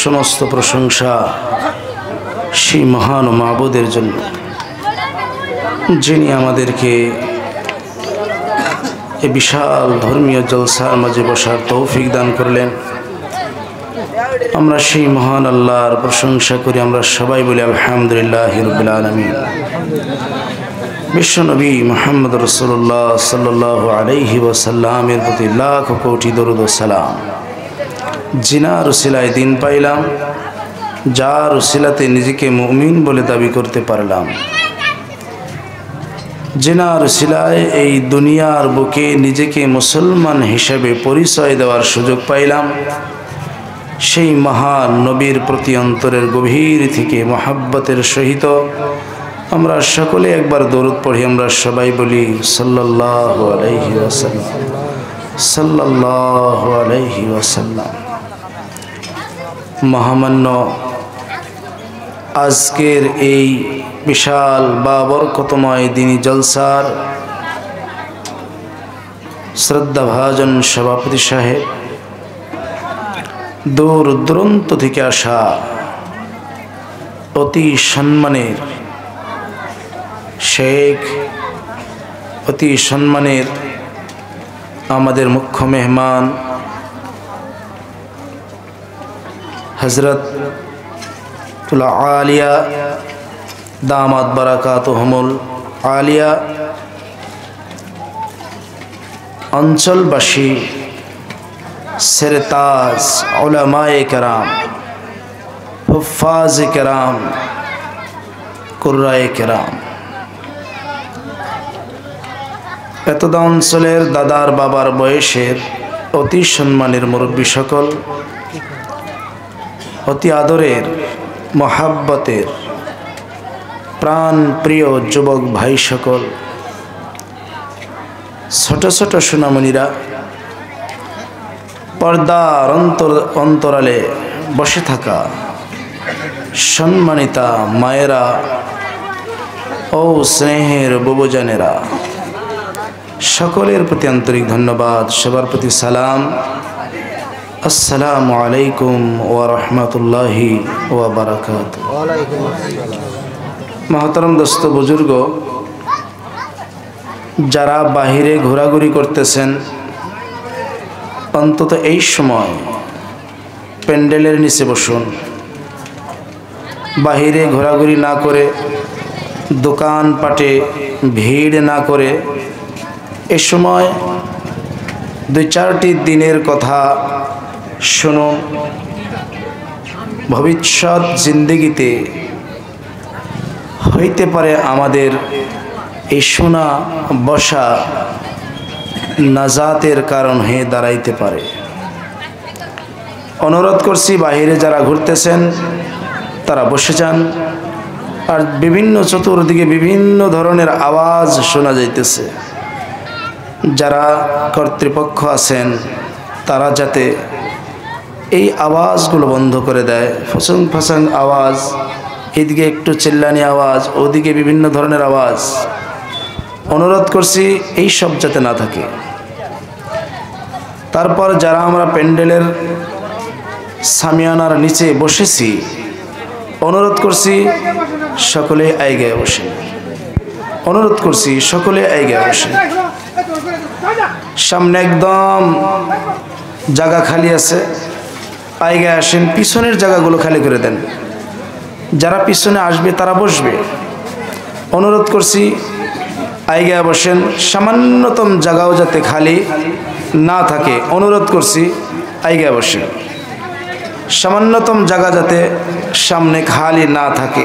সমস্ত প্রশংসা সেই মহান মাবুদের জন্য, যিনি আমাদেরকে এই বিশাল ধর্মীয় জলসার মাঝে বসার তৌফিক দান করলেন। আমরা সেই মহান আল্লাহর প্রশংসা করি। আমরা সবাই বলি আলহামদুলিল্লাহি রাব্বিল আলামিন। বিশ্বনবী মুহাম্মদ রাসূলুল্লাহ সাল্লাল্লাহু আলাইহি ওয়াসাল্লামের প্রতি লাখ কোটি দরুদ ও সালাম। জিনার উসিলায় দিন পাইলাম, যার উসিলাতে নিজেকে মুমিন বলে দাবি করতে পারলাম। জিনার উসিলায় এই দুনিয়ার বুকে নিজেকে মুসলমান হিসেবে পরিচয় দেওয়ার সুযোগ পাইলাম। সেই মহান নবীর প্রতি অন্তরের গভীর থেকে মহাব্বতের সহিত আমরা সকলে একবার দরুদ পড়ি। আমরা সবাই বলি সাল্লাল্লাহু আলাইহি ওয়াসাল্লাম, সাল্লাল্লাহু আলাইহি ওয়াসাল্লাম। মহামান্য আজকের এই বিশাল বা বরকতময় দিনী জলসার শ্রদ্ধাভাজন সভাপতি সাহেব, দূর দূরান্ত থেকে আসা অতি সম্মানের শেখ, অতি সম্মানের আমাদের মুখ্য মেহমান হযরতুল আলিয়া দামাত বারাকাতুহুমুল আলিয়া অঞ্চলবাসী, সেরতাজ উলামায়ে কেরাম, হুফাজ কেরাম, কুররায়ে কেরাম, এতদ অঞ্চলের দাদার বাবার বয়সের অতি সম্মানের মুরব্বী সকল, অতি আদরের মহাব্বতের প্রাণ প্রিয় যুবক ভাই সকল, ছোট ছোট সোনামণিরা, পর্দার অন্তরালে বসে থাকা সম্মানিতা মায়েরা ও স্নেহের বুবুজানেরা, সকলের প্রতি আন্তরিক ধন্যবাদ, সবার প্রতি সালাম। আসসালামু আলাইকুম ওয়া রাহমাতুল্লাহি ওয়া বারাকাতুহু। মহতরম দোস্ত বুজুর্গ, যারা বাহিরে ঘোরাঘুরি করতেছেন, অন্তত এই সময় প্যান্ডেলের নিচে বসুন। বাহিরে ঘোরাঘুরি না করে, দোকানপাটে ভিড় না করে, এ সময় দুই চারটি দিনের কথা শুনুন। ভবিষ্যৎ জিন্দেগিতে হইতে পারে আমাদের এই শোনা বসা নাজাতের কারণ হয়ে দাঁড়াইতে পারে। অনুরোধ করছি, বাহিরে যারা ঘুরতেছেন তারা বসে যান। আর বিভিন্ন চতুর্দিকে বিভিন্ন ধরনের আওয়াজ শোনা যাইতেছে। যারা কর্তৃপক্ষ আছেন তারা যাতে এই আওয়াজগুলো বন্ধ করে দেয়। ফসং ফসং আওয়াজ, এদিকে একটু চিল্লানি আওয়াজ, ওদিকে বিভিন্ন ধরনের আওয়াজ, অনুরোধ করছি এই সব যাতে না থাকে। তারপর যারা আমরা প্যান্ডেলের সামিয়ানার নিচে বসেছি, অনুরোধ করছি সকলে আইগায় বসে, অনুরোধ করছি সকলে আইগায় বসে। সামনে একদম জায়গা খালি আছে, আইগায় আসেন, পিছনের জায়গাগুলো খালি করে দেন। যারা পিছনে আসবে তারা বসবে। অনুরোধ করছি আইগায় বসেন, সামান্যতম জায়গাও যাতে খালি না থাকে, অনুরোধ করছি আইগায় বসেন। সামান্যতম জায়গা যাতে সামনে খালি না থাকে।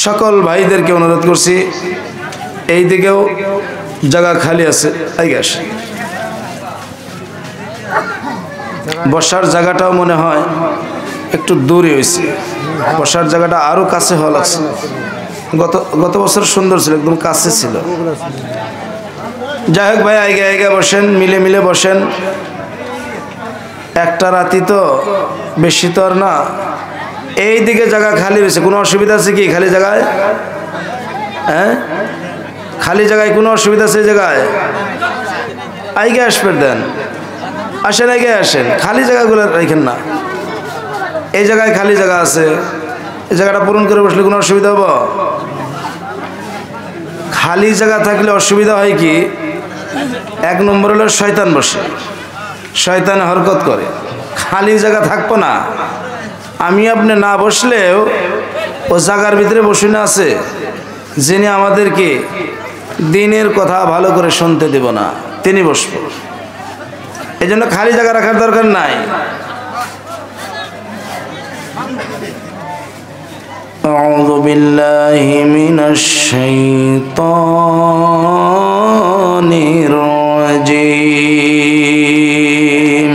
সকল ভাইদেরকে অনুরোধ করছি, এই দিকেও জায়গা খালি আছে, আইগায় আসেন। বসার জায়গাটাও মনে হয় একটু দূরে হয়েছে, বসার জায়গাটা আরো কাছে হওয়া লাগছে। গত বছর সুন্দর ছিল, একদম কাছে ছিল। যাই হোক ভাই, আইগা আইগা বসেন, মিলে মিলে বসেন। একটা রাতি তো, বেশি তো আর না। এই দিকে জায়গা খালি হয়েছে, কোনো অসুবিধা আছে কি খালি জায়গায়? হ্যাঁ, খালি জায়গায় কোনো অসুবিধা আছে? এই জায়গায় আইগা আসবেন, দেন আসেন, আইগা আসেন, খালি জায়গাগুলো রাখেন না। এই জায়গায় খালি জায়গা আছে, এই জায়গাটা পূরণ করে বসলে কোনো অসুবিধা হবো? খালি জায়গা থাকলে অসুবিধা হয় কি, এক নম্বর হলো শয়তান বসে, শয়তান হরকত করে। খালি জায়গা থাকবো না, আমি আপনি না বসলেও ও জায়গার ভিতরে বসে না আছে, যিনি আমাদেরকে দিনের কথা ভালো করে শুনতে দেব না, তিনি বসবো। এই জন্য খালি জায়গা রাখার দরকার নাই। আউযু বিল্লাহি মিনাশ শাইতানির রাজীম।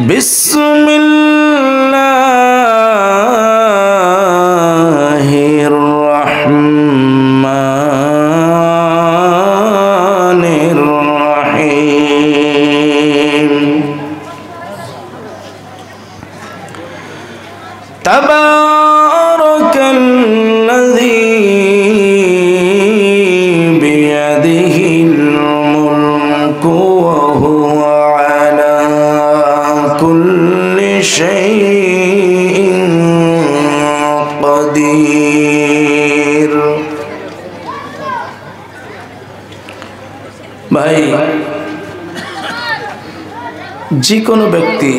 বিসমিল্লাহির রাহমানির রাহিম। তাবারাকাল্লাযী বিয়াদিহিল মুলকু ওয়া হুয়া আলা কুল্লি শাইইন কাদির। ভাই, যে কোনো ব্যক্তি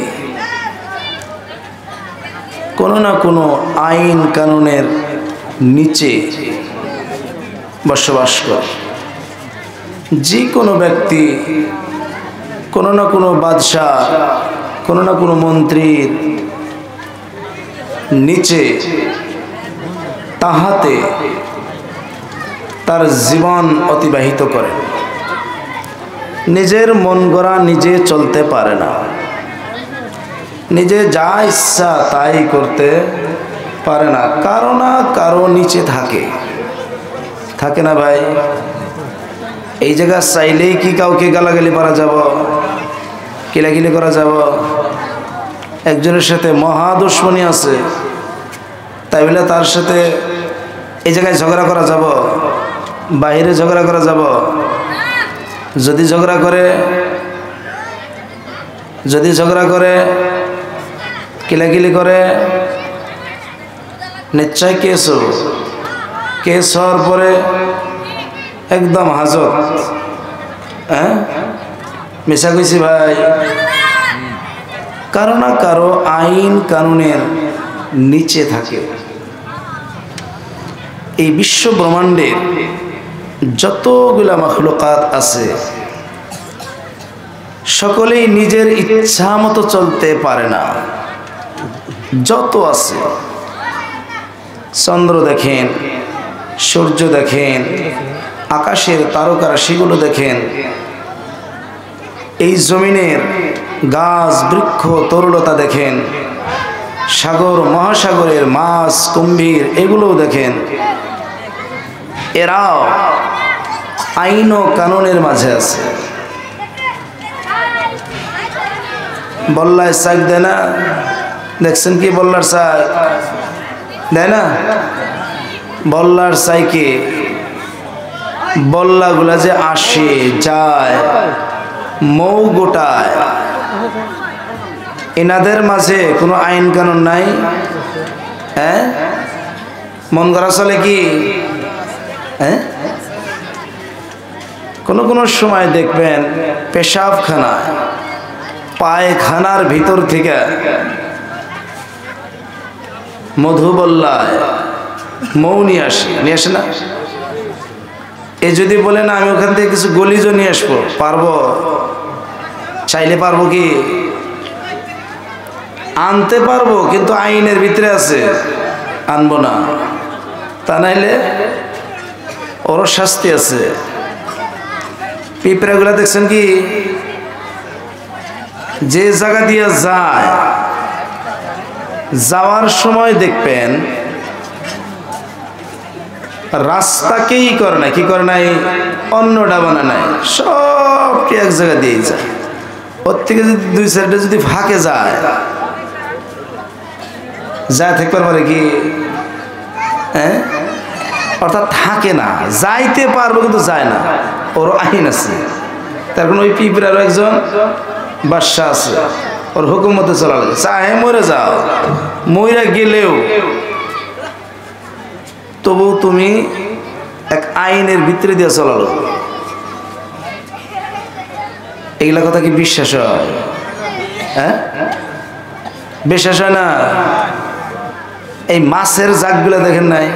কোনো না কোনো আইন কানুনের নিচে বসবাস করে। যে কোনো ব্যক্তি কোনো না কোনো বাদশাহ, কোনো না কোনো মন্ত্রীর নিচে তাহাতে তার জীবন অতিবাহিত করে। নিজের মন গড়া নিজে চলতে পারে না, নিজে যা ইচ্ছা তাই করতে পারে না, কারো না কারো নিচে থাকে, থাকে না ভাই? এই জায়গা চাইলেই কি কাউকে গালাগালি করা যাব, কিলাকিলি করা যাব? একজনের সাথে মহা দুশ্মনী আছে, তাই বলে তার সাথে এই জায়গায় ঝগড়া করা যাব? বাইরে ঝগড়া করা যাব? যদি ঝগড়া করে কিলাকিলি করে, নিশ্চয় কেস হবে। কেস হওয়ার পরে একদম হাজত। হ্যাঁ, মিশা কইছি ভাই? কারো না কারো আইন কানুনের নিচে থাকে। এই বিশ্ব ব্রহ্মাণ্ডের যতগুলা মাখলুকাত আছে সকলেই নিজের ইচ্ছা মতো চলতে পারে না। যত আছে, চন্দ্র দেখেন, সূর্য দেখেন, আকাশের তারকারা সেগুলো দেখেন, এই জমিনের গাছ বৃক্ষ তরুলতা দেখেন, সাগর মহাসাগরের মাছ কুম্ভীর এগুলোও দেখেন। এরাও আইন ও কানুনের মাঝে আছে। বল্লায় শাক দেয় না, দেখছেন কি? বল্লার শাক দেয় না? বল্লার চাইকে বল্লাগুলা যে আসে যায়, মৌ গোটায়, এনাদের মাঝে কোনো আইন কানুন নাই। হ্যাঁ, মন করা চলে কি? হ্যাঁ, কোনো কোনো সময় দেখবেন পেশাবখানায় পায়খানার ভিতর থেকে মধু বল্লায় মৌ নিয়ে আসে না? এ যদি বলে না আমি ওখান থেকে কিছু গলিজ নিয়ে আসবো, পারবো? চাইলে পারবো কি? আনতে পারবো, কিন্তু আইনের ভিতরে আছে, আনবো না। তা নাইলে ওরও শাস্তি আছে। পিঁপড়াগুলা দেখছেন কি? যে জায়গা দিয়ে যায়, যাওয়ার সময় দেখবেন রাস্তাকেই করে নাই, কি করে নাই? অন্যটা বানা নাই, সবকে এক জায়গা দিয়েই যায়। ওর থেকে যদি দুই সাইডে যদি ফাঁকে যায় থাকতে পারে কি? হ্যাঁ, অর্থাৎ থাকে না, যাইতে পারবো কিন্তু যায় না, ওর আইন আছে। তার কোন ওই পিঁপড়ারও একজন বাদশা আছে, ওর হুকুমতে চলা লাগে, চাহে মরে যাও, মইরা গেলেও তবু তুমি এক আইনের ভিতরে দিয়ে চলালো। এগুলা কথা কি বিশ্বাস হয়? হ্যাঁ, বিশ্বাস হয় না? এই মাছের জাগগুলা দেখেন নাই?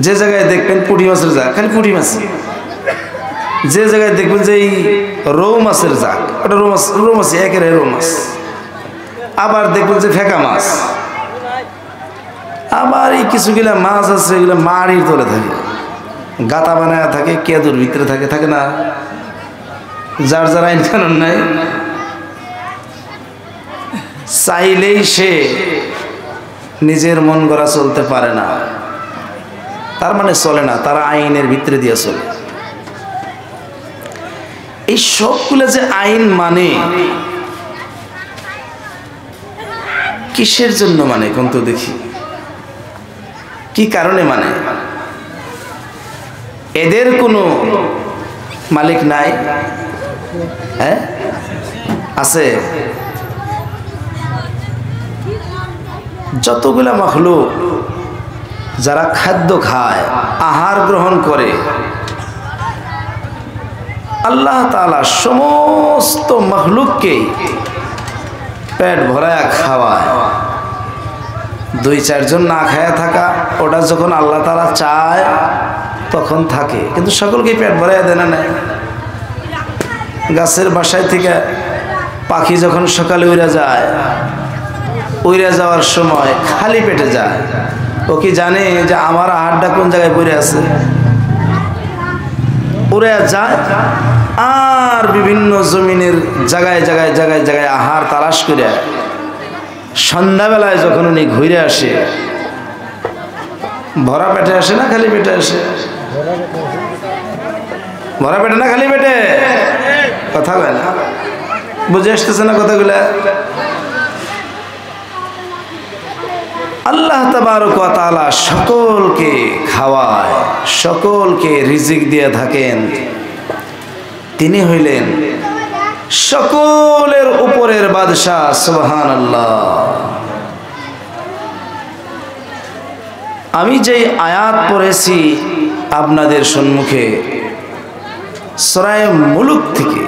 যে জায়গায় দেখবেন পুঁটি মাছের জাগ, খালি পুঁটি মাছ। যে জায়গায় দেখবেন যে এই রৌ মাছের জাগ, ওটা রৌ মাছ, একের রৌ মাছ। আবার দেখবেন যে ফেকা মাছ। আবার এই কিছুগুলা মাছ আছে, এগুলো মাড়ির তলে থাকে, গাতা বানায় থাকে, কেদুর ভিতরে থাকে, থাকে না? যার যার আইন কানুন নাই, চাইলেই সে নিজের মন গড়া চলতে পারে না। তার মানে চলে না, তারা আইনের ভিতরে দিয়ে চলে। এই সবগুলো যে আইন মানে, কিসের জন্য মানে কোন তো দেখি, কি কারণে মানে? এদের কোনো মালিক নাই? হ্যাঁ, আছে। যতগুলা মাখলুক যারা খাদ্য খায়, আহার গ্রহণ করে, আল্লাহ তাআলা সমস্ত মাখলুককে পেট ভরায়া খাওয়ায়। 2-4 জন না খায়া থাকা, ওটা যখন আল্লাহ তাআলা চায় তখন থাকে, কিন্তু সকলকে পেট ভরায়া দেয় না। গাছের বাসায় থেকে পাখি যখন সকালে উড়ে যায়, উড়ে যাওয়ার সময় খালি পেটে যায়, ও কি জানে যে আমার আহারটা কোন জায়গায় পড়ে আছে? উড়ে যায় আর বিভিন্ন জমিনের জায়গায় জায়গায় জায়গায় জায়গায় আহার তালাশ করে সন্ধ্যাবেলায় যখন উনি ঘুরে আসে, ভরা পেটে আসে না খালি পেটে আসে? ভরা পেটে না খালি পেটে? কথা বলে না, বুঝে আসতেছে না কথাগুলা? আল্লাহ তাবারক ওয়া তাআলা সকলকে খাওয়ায়, সকলকে রিজিক দিয়ে থাকেন। তিনি হইলেন সকলের উপরের বাদশা। সুবহানাল্লাহ। আমি যেই আয়াত পড়েছি আপনাদের সম্মুখে, সূরা মুলুক থেকে,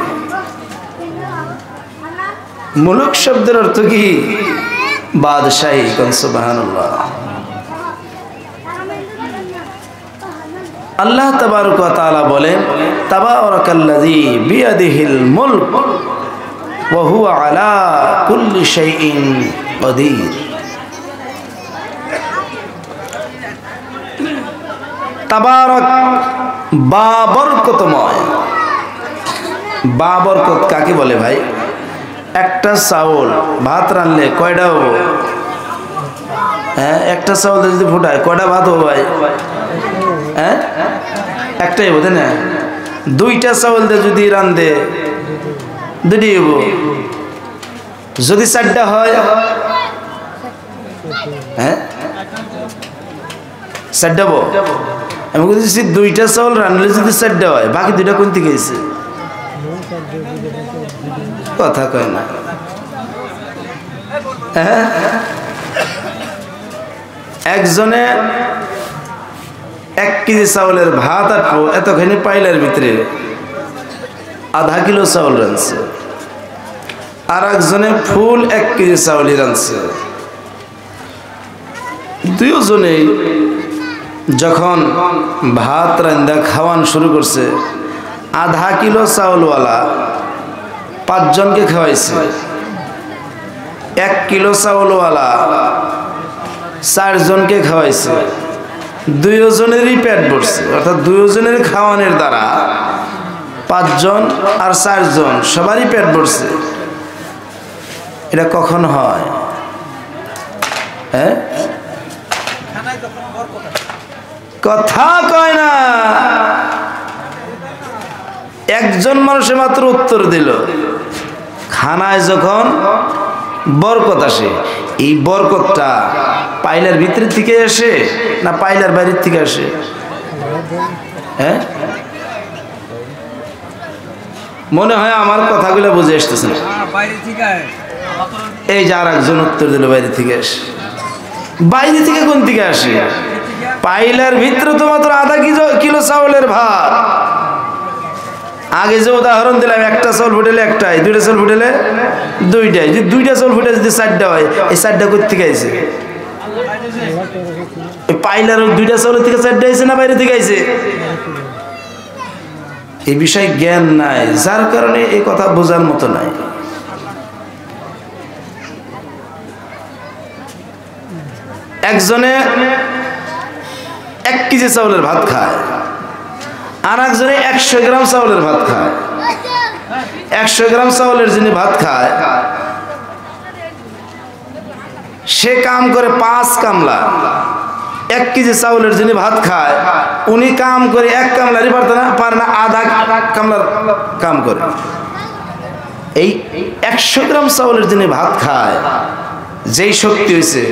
মুলুক শব্দের অর্থ কি? বাদশাহী। সুবহানাল্লাহ। আল্লাহ তাবারক ওয়া তাআলা বলেন, তাবারাকাল্লাযী বিয়াদিহিল মুলক ওয়া হুয়া আলা কুল্লি শাইইন কাদির। তাবারক বাবরকতময়। বাবরকত কাকে বলে ভাই? একটা চাউল ভাত রানলে কয়টা হবো? হ্যাঁ, একটা চাউল যদি ফুটায় কয়টা ভাত হবো ভাই? হ্যাঁ, একটাই হবো, তাই না? 2টা চাউল দিয়ে যদি রান্ধে 2টি হবো। যদি 4টা হয়, হ্যাঁ 4টা হবো। আমি বলছি 2টা চাউল রানলে যদি 4টা হয়, বাকি 2টা কোন থেকে গেছে? কথা কয় না। হ্যাঁ, একজনে 1 কেজি চাউলের ভাত আর এতখানি পাইলার ভিতরে আধা কিলো চাউল রানছে, আর একজনে ফুল 1 কেজি চাউলই রানছে। দুজনেই যখন ভাত রান্দা খাওয়ান শুরু করছে, আধা কিলো চাউলওয়ালা 5 জনকে খাওয়াইছে, 1 কিলো চাউলওয়ালা 4 জনকে খাওয়াইছে। 2 জনেরই পেট ভরছে, অর্থাৎ 2 জনের খাওয়ানোর দ্বারা 5 জন আর 4 জন সবারই পেট ভরছে। এটা কখন হয়? হ্যাঁ, কথা কয় না। একজন মানুষে মাত্র উত্তর দিল, খানায় যখন বরকত আসে, এই বরকতটা পাইলার ভিতর থেকে আসে না পাইলার বাইরের থেকে আসে? হ্যাঁ, মনে হয় আমার কথাগুলো বুঝে আসতেছে না। এই যে আর একজন উত্তর দিল বাইরে থেকে আসে। বাইরে থেকে কোন থেকে আসে? পাইলার ভিতরে তো মাত্র আধা কিলো চাউলের ভাত। আগে যে উদাহরণ দিলাম, একটা চাউল ফুটেলে একটাই, দুইটা চাউল ফুটেলে দুইটাই। যদি দুইটা চাউল ফুটে যদি চারটা হয়, এই চারটা কোথা থেকে আইছে? ওই পাইলার দুইটা চাউলের থেকে চারটা আইছে না বাইরে থেকে আইছে? এই বিষয়ে জ্ঞান নাই, যার কারণে এই কথা বোঝার মতো নাই। একজনে 1 কেজি চাউলের ভাত খায়, আর একজনে 100 গ্রাম চাউলের ভাত খায়। 100 গ্রাম চাউলের যিনি ভাত খায়, সে কাম করে 5 কামলা। 1 কেজি চাউলের যিনি ভাত খায়, উনি কাম করে 1 কামলারই পারে না, আধা কামলার কাম করে। এই 100 গ্রাম চাউলের যিনি ভাত খায়, যেই শক্তি হয়েছে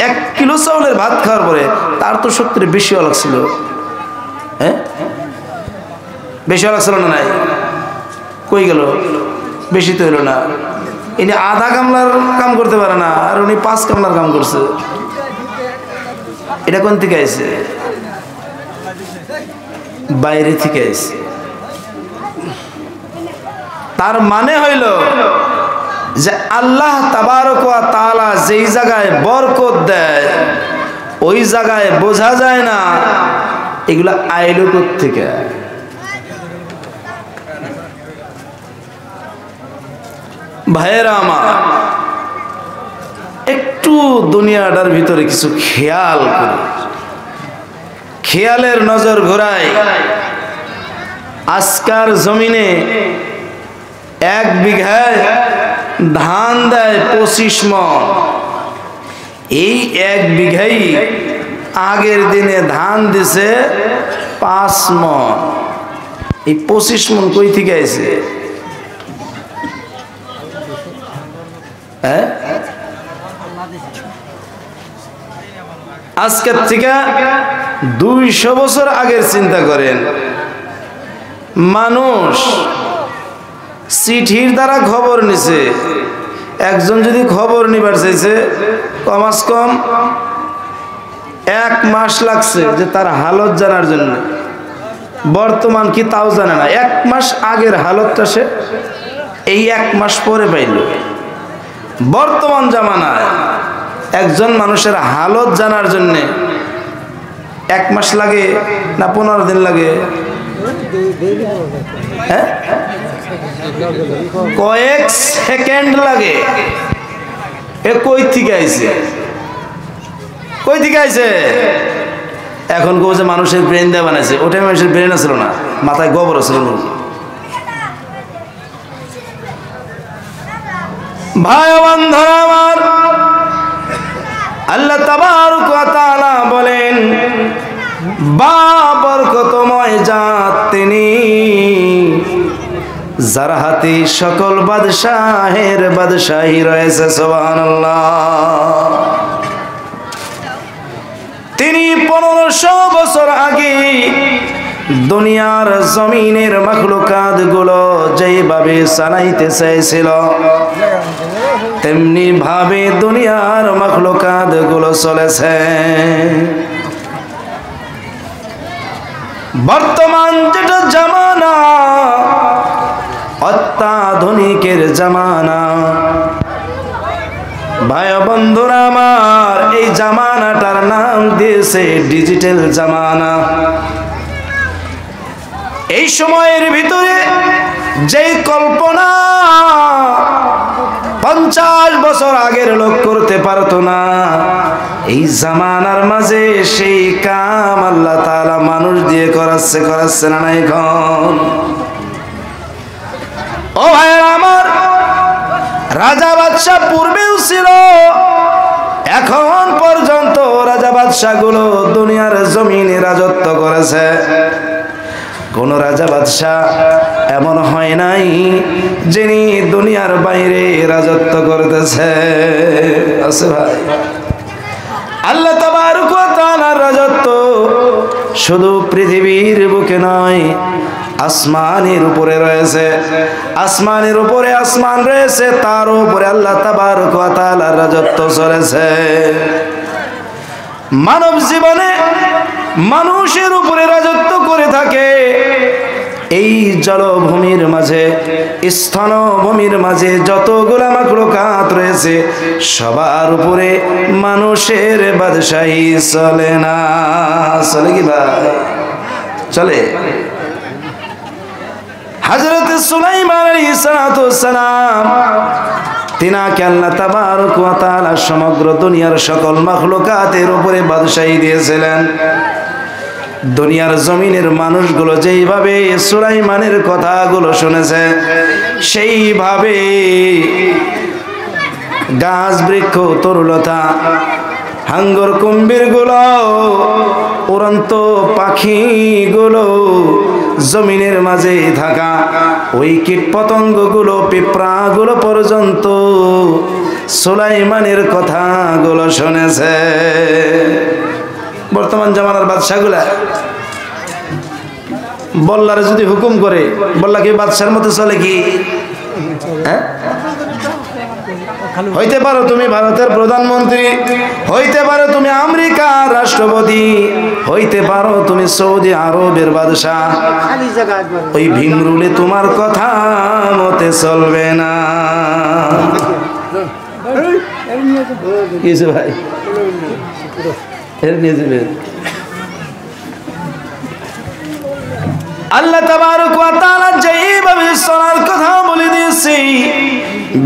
1 কিলো চাউলের ভাত খাওয়ার পরে, তার তো শক্তির বেশি অলগ ছিল। হ্যাঁ, বেশি অলগ ছিল না? নাই, কই গেল? বেশি তো হইল না। ইনি আধা কামলার কাম করতে পারে না, আর উনি 5 কামলার কাম করছে। এটা কোন থেকে আইছে? বাইরে থেকে আইছে। তার মানে হইল যে আল্লাহ তাবারক ওয়া তাআলা যেই জায়গায় বরকত দেয়, ওই জায়গায় বোঝা যায় না এগুলা আইলো কোত্থেকে। ভাইয়েরা আমার, একটু দুনিয়াটার ভিতরে কিছু খেয়াল করি, খেয়ালের নজর ঘোরাই। আজকার জমিনে 1 বিঘায় ধান দেয় 25 মণ। এই 1 বিঘাই আগের দিনে ধান দিছে 5 মণ। এই 25 মণ কই থেকে আইছে? হ্যাঁ, আজকের থেকে 200 বছর আগের চিন্তা করেন। মানুষ চিঠির দ্বারা খবর নিছে। একজন যদি খবর নিবার চাইছে, কমাস কম 1 মাস লাগছে যে তার হালত জানার জন্য। বর্তমান কি তাও জানে না, 1 মাস আগের হালতটা সে এই 1 মাস পরে পাইল। বর্তমান জামানায় একজন মানুষের হালত জানার জন্য 1 মাস লাগে না 15 দিন লাগে? হ্যাঁ, কয়েক সেকেন্ড লাগে। এ কই থেকে আইছে? কই থেকে আইছে? এখন কেউ যে মানুষের ব্রেন দিয়ে বানাইছে, ওটাই মানুষের ব্রেন ছিল না, মাথায় গোবর ছিল। ভাই বন্ধুরা আমার, আল্লাহ তাবারক ওয়া তাআলা বলেন, বরকতময় জাত তিনি, যার হাতে সকল বাদশাহের বাদশাহী রয়েছে। সুবহানাল্লাহ। তিনি 1500 বছর আগে দুনিয়ার জমিনের মাখলুকাত গুলো যেভাবে চালাইতে চাইছিল, তেমনি ভাবে দুনিয়ার মাখলুকাত গুলো চলেছে। বর্তমান যেটা জামানা, অত্যাধুনিকের জামানা। ভাই বন্ধুরা আমার, এই জামানাটার নাম দিয়েছে ডিজিটাল জামানা। এই সময়ের ভিতরে যেই কল্পনা 50 বছর আগের লোক করতে পারতো না, এই জামানার মাঝে সেই কাম আল্লাহ তাআলা মানুষ দিয়ে করাচ্ছে না এখন। ও ভাইরা আমার, রাজা বাদশাহ পূর্বেও ছিল, এখন পর্যন্ত রাজা বাদশাহ গুলো দুনিয়ার জমিনে রাজত্ব করেছে। কোন রাজা বাদশাহ এমন হয় নাই যিনি দুনিয়ার বাইরে রাজত্ব করতেছে। আছে ভাই, আল্লাহ তাবারক ওয়া তাআলার রাজত্ব শুধু পৃথিবীর বুকে নয়, আসমানের উপরে রয়েছে, আসমানের উপরে আসমান রয়েছে, তার উপরে আল্লাহ তাবারক ওয়া তাআলার রাজত্ব চলেছে। মানব জীবনে মানুষের উপরে রাজত্ব করে থাকে। এই জলভূমির মাঝে, স্থলভূমির মাঝে যতগুলা মাখলুকাত রয়েছে সবার উপরে মানুষের বাদশাহী চলে না। চলে কি ভাই? চলে। হযরত সুলাইমান আলাইহিস সালাম তিনাকে আল্লাহ তাবারক ওয়া তাআলা সমগ্র দুনিয়ার সকল মাখলুকাতের উপরে বাদশাহী দিয়েছিলেন। দুনিয়ার জমিনের মানুষগুলো যেইভাবে সুলাইমানের কথাগুলো শুনেছে সেইভাবে গাছ বৃক্ষ তরুলতা হাঙ্গর কুম্ভীর গুলো উড়ন্ত পাখিগুলো জমিনের মাঝে থাকা ওই কীট পতঙ্গগুলো পিঁপড়াগুলো পর্যন্ত সুলাইমানের কথাগুলো শুনেছে। বর্তমান জামানার বাদশাগুলা বল্লারে যদি হুকুম করে, বল্লা কি বাদশার মতো চলে কি? হ্যাঁ, হইতে পারো তুমি ভারতের প্রধানমন্ত্রী, হইতে পারো তুমি আমেরিকার রাষ্ট্রপতি, হইতে পারো তুমি সৌদি আরবের বাদশাহ, ওই ভিমরুলে তোমার কথা মতে চলবে না। কিছু ভাই আল্লাহ তাবারক ওয়া তাআলা যেইভাবে চলার কথা বলে দিয়েছে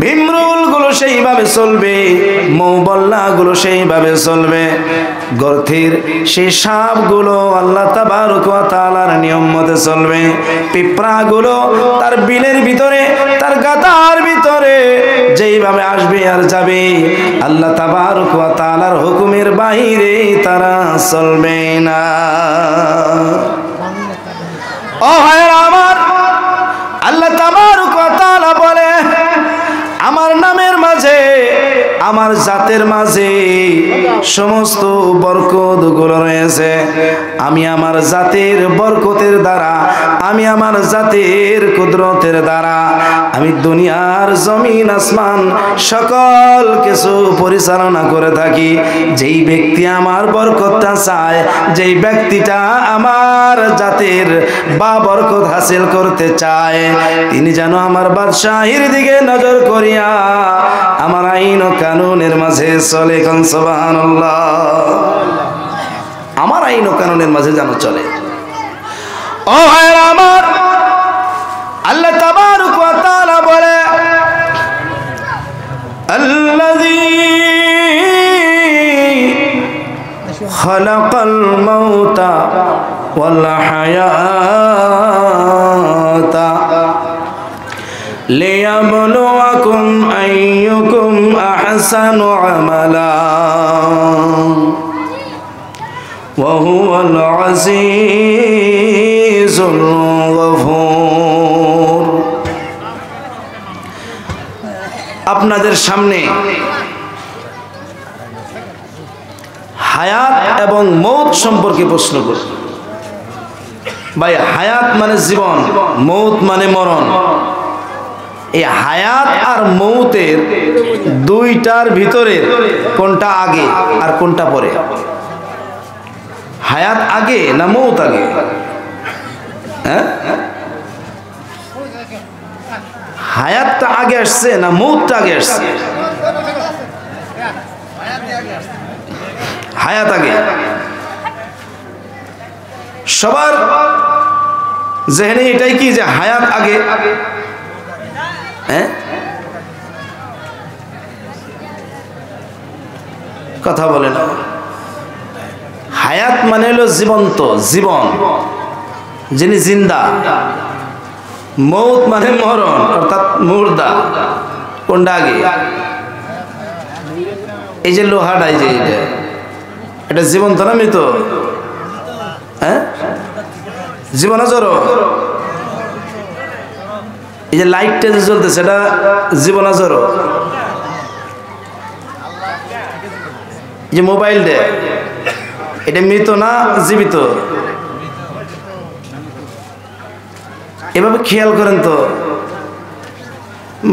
ভিমরুল গুলো সেইভাবে চলবে, মৌবল্লা গুলো সেইভাবে চলবে, গর্তের সেই সাপ গুলো আল্লাহ তাবারক ওয়া তাআলার নিয়ম মতে চলবে, পিঁপড়া গুলো তার বিলের ভিতরে তার গাদার ভিতরে যেইভাবে আসবে আর যাবে, আল্লাহ তাবারক ওয়া তাআলার হুকুমের বাইরে তারা চলবে না। ও ভাইরা আমার, আল্লাহ তাবারক ওয়া তাআলা বলে আমার নামের মাঝে, আমার জাতের মাঝে সমস্ত বরকত গুলো রয়েছে। আমি আমার জাতের বরকতের দ্বারা, আমি আমার জাতের কুদরতের দ্বারা আমি দুনিয়ার জমিন আসমান সকল কিছু পরিচালনা করে থাকি। যেই ব্যক্তি আমার বরকতটা চায়, যেই ব্যক্তিটা আমার জাতের বা বরকত হাসিল করতে চায়, তিনি যেন আমার বাদশাহীর দিকে নজর করিয়া আমার আইন ও কানুনের মাঝে চলে। কোন সুবহানাল্লাহ। আমার আইন ও কানুনের মাঝে যেন চলে। ও ভাইরা আমার, আল্লাহ তাবারক ওয়া তাআলা বলে আল্লাযী খালাকাল মাউতা ওয়াল হায়াতা লিয়াবলুয়াকুম আইয়ুকুম আহসানু আমালা ওয়া হুয়াল আজিজুল গফুর। আপনাদের সামনে হায়াত এবং মৌত সম্পর্কে প্রশ্ন করব। ভাই, হায়াত মানে জীবন, মৌত মানে মরণ। এই হায়াত আর মৌতের দুইটার ভিতরে কোনটা আগে আর কোনটা পরে? হায়াত আগে না মৌত আগে? হ্যাঁ, হায়াতটা আগে আসছে না মৌতটা আগে আসছে? হায়াত আগে। সবার জেহেনে এটাই কি যে হায়াত আগে? হ্যাঁ, কথা বলে না। হায়াত মানে হলো জীবন্ত, জীবন, যিনি জিন্দা। মৌত মানে মরণ, অর্থাৎ মুর্দা। কোনটা আগে? এই যে লোহাটা, এই যে এটা জীবন্ত না মৃত? হ্যাঁ, জীবন জড়। এই যে লাইটটা যে জ্বলতেছে এটা জীবন জড়। যে মোবাইলটা এটা মৃত না জীবিত? এভাবে খেয়াল করেন তো,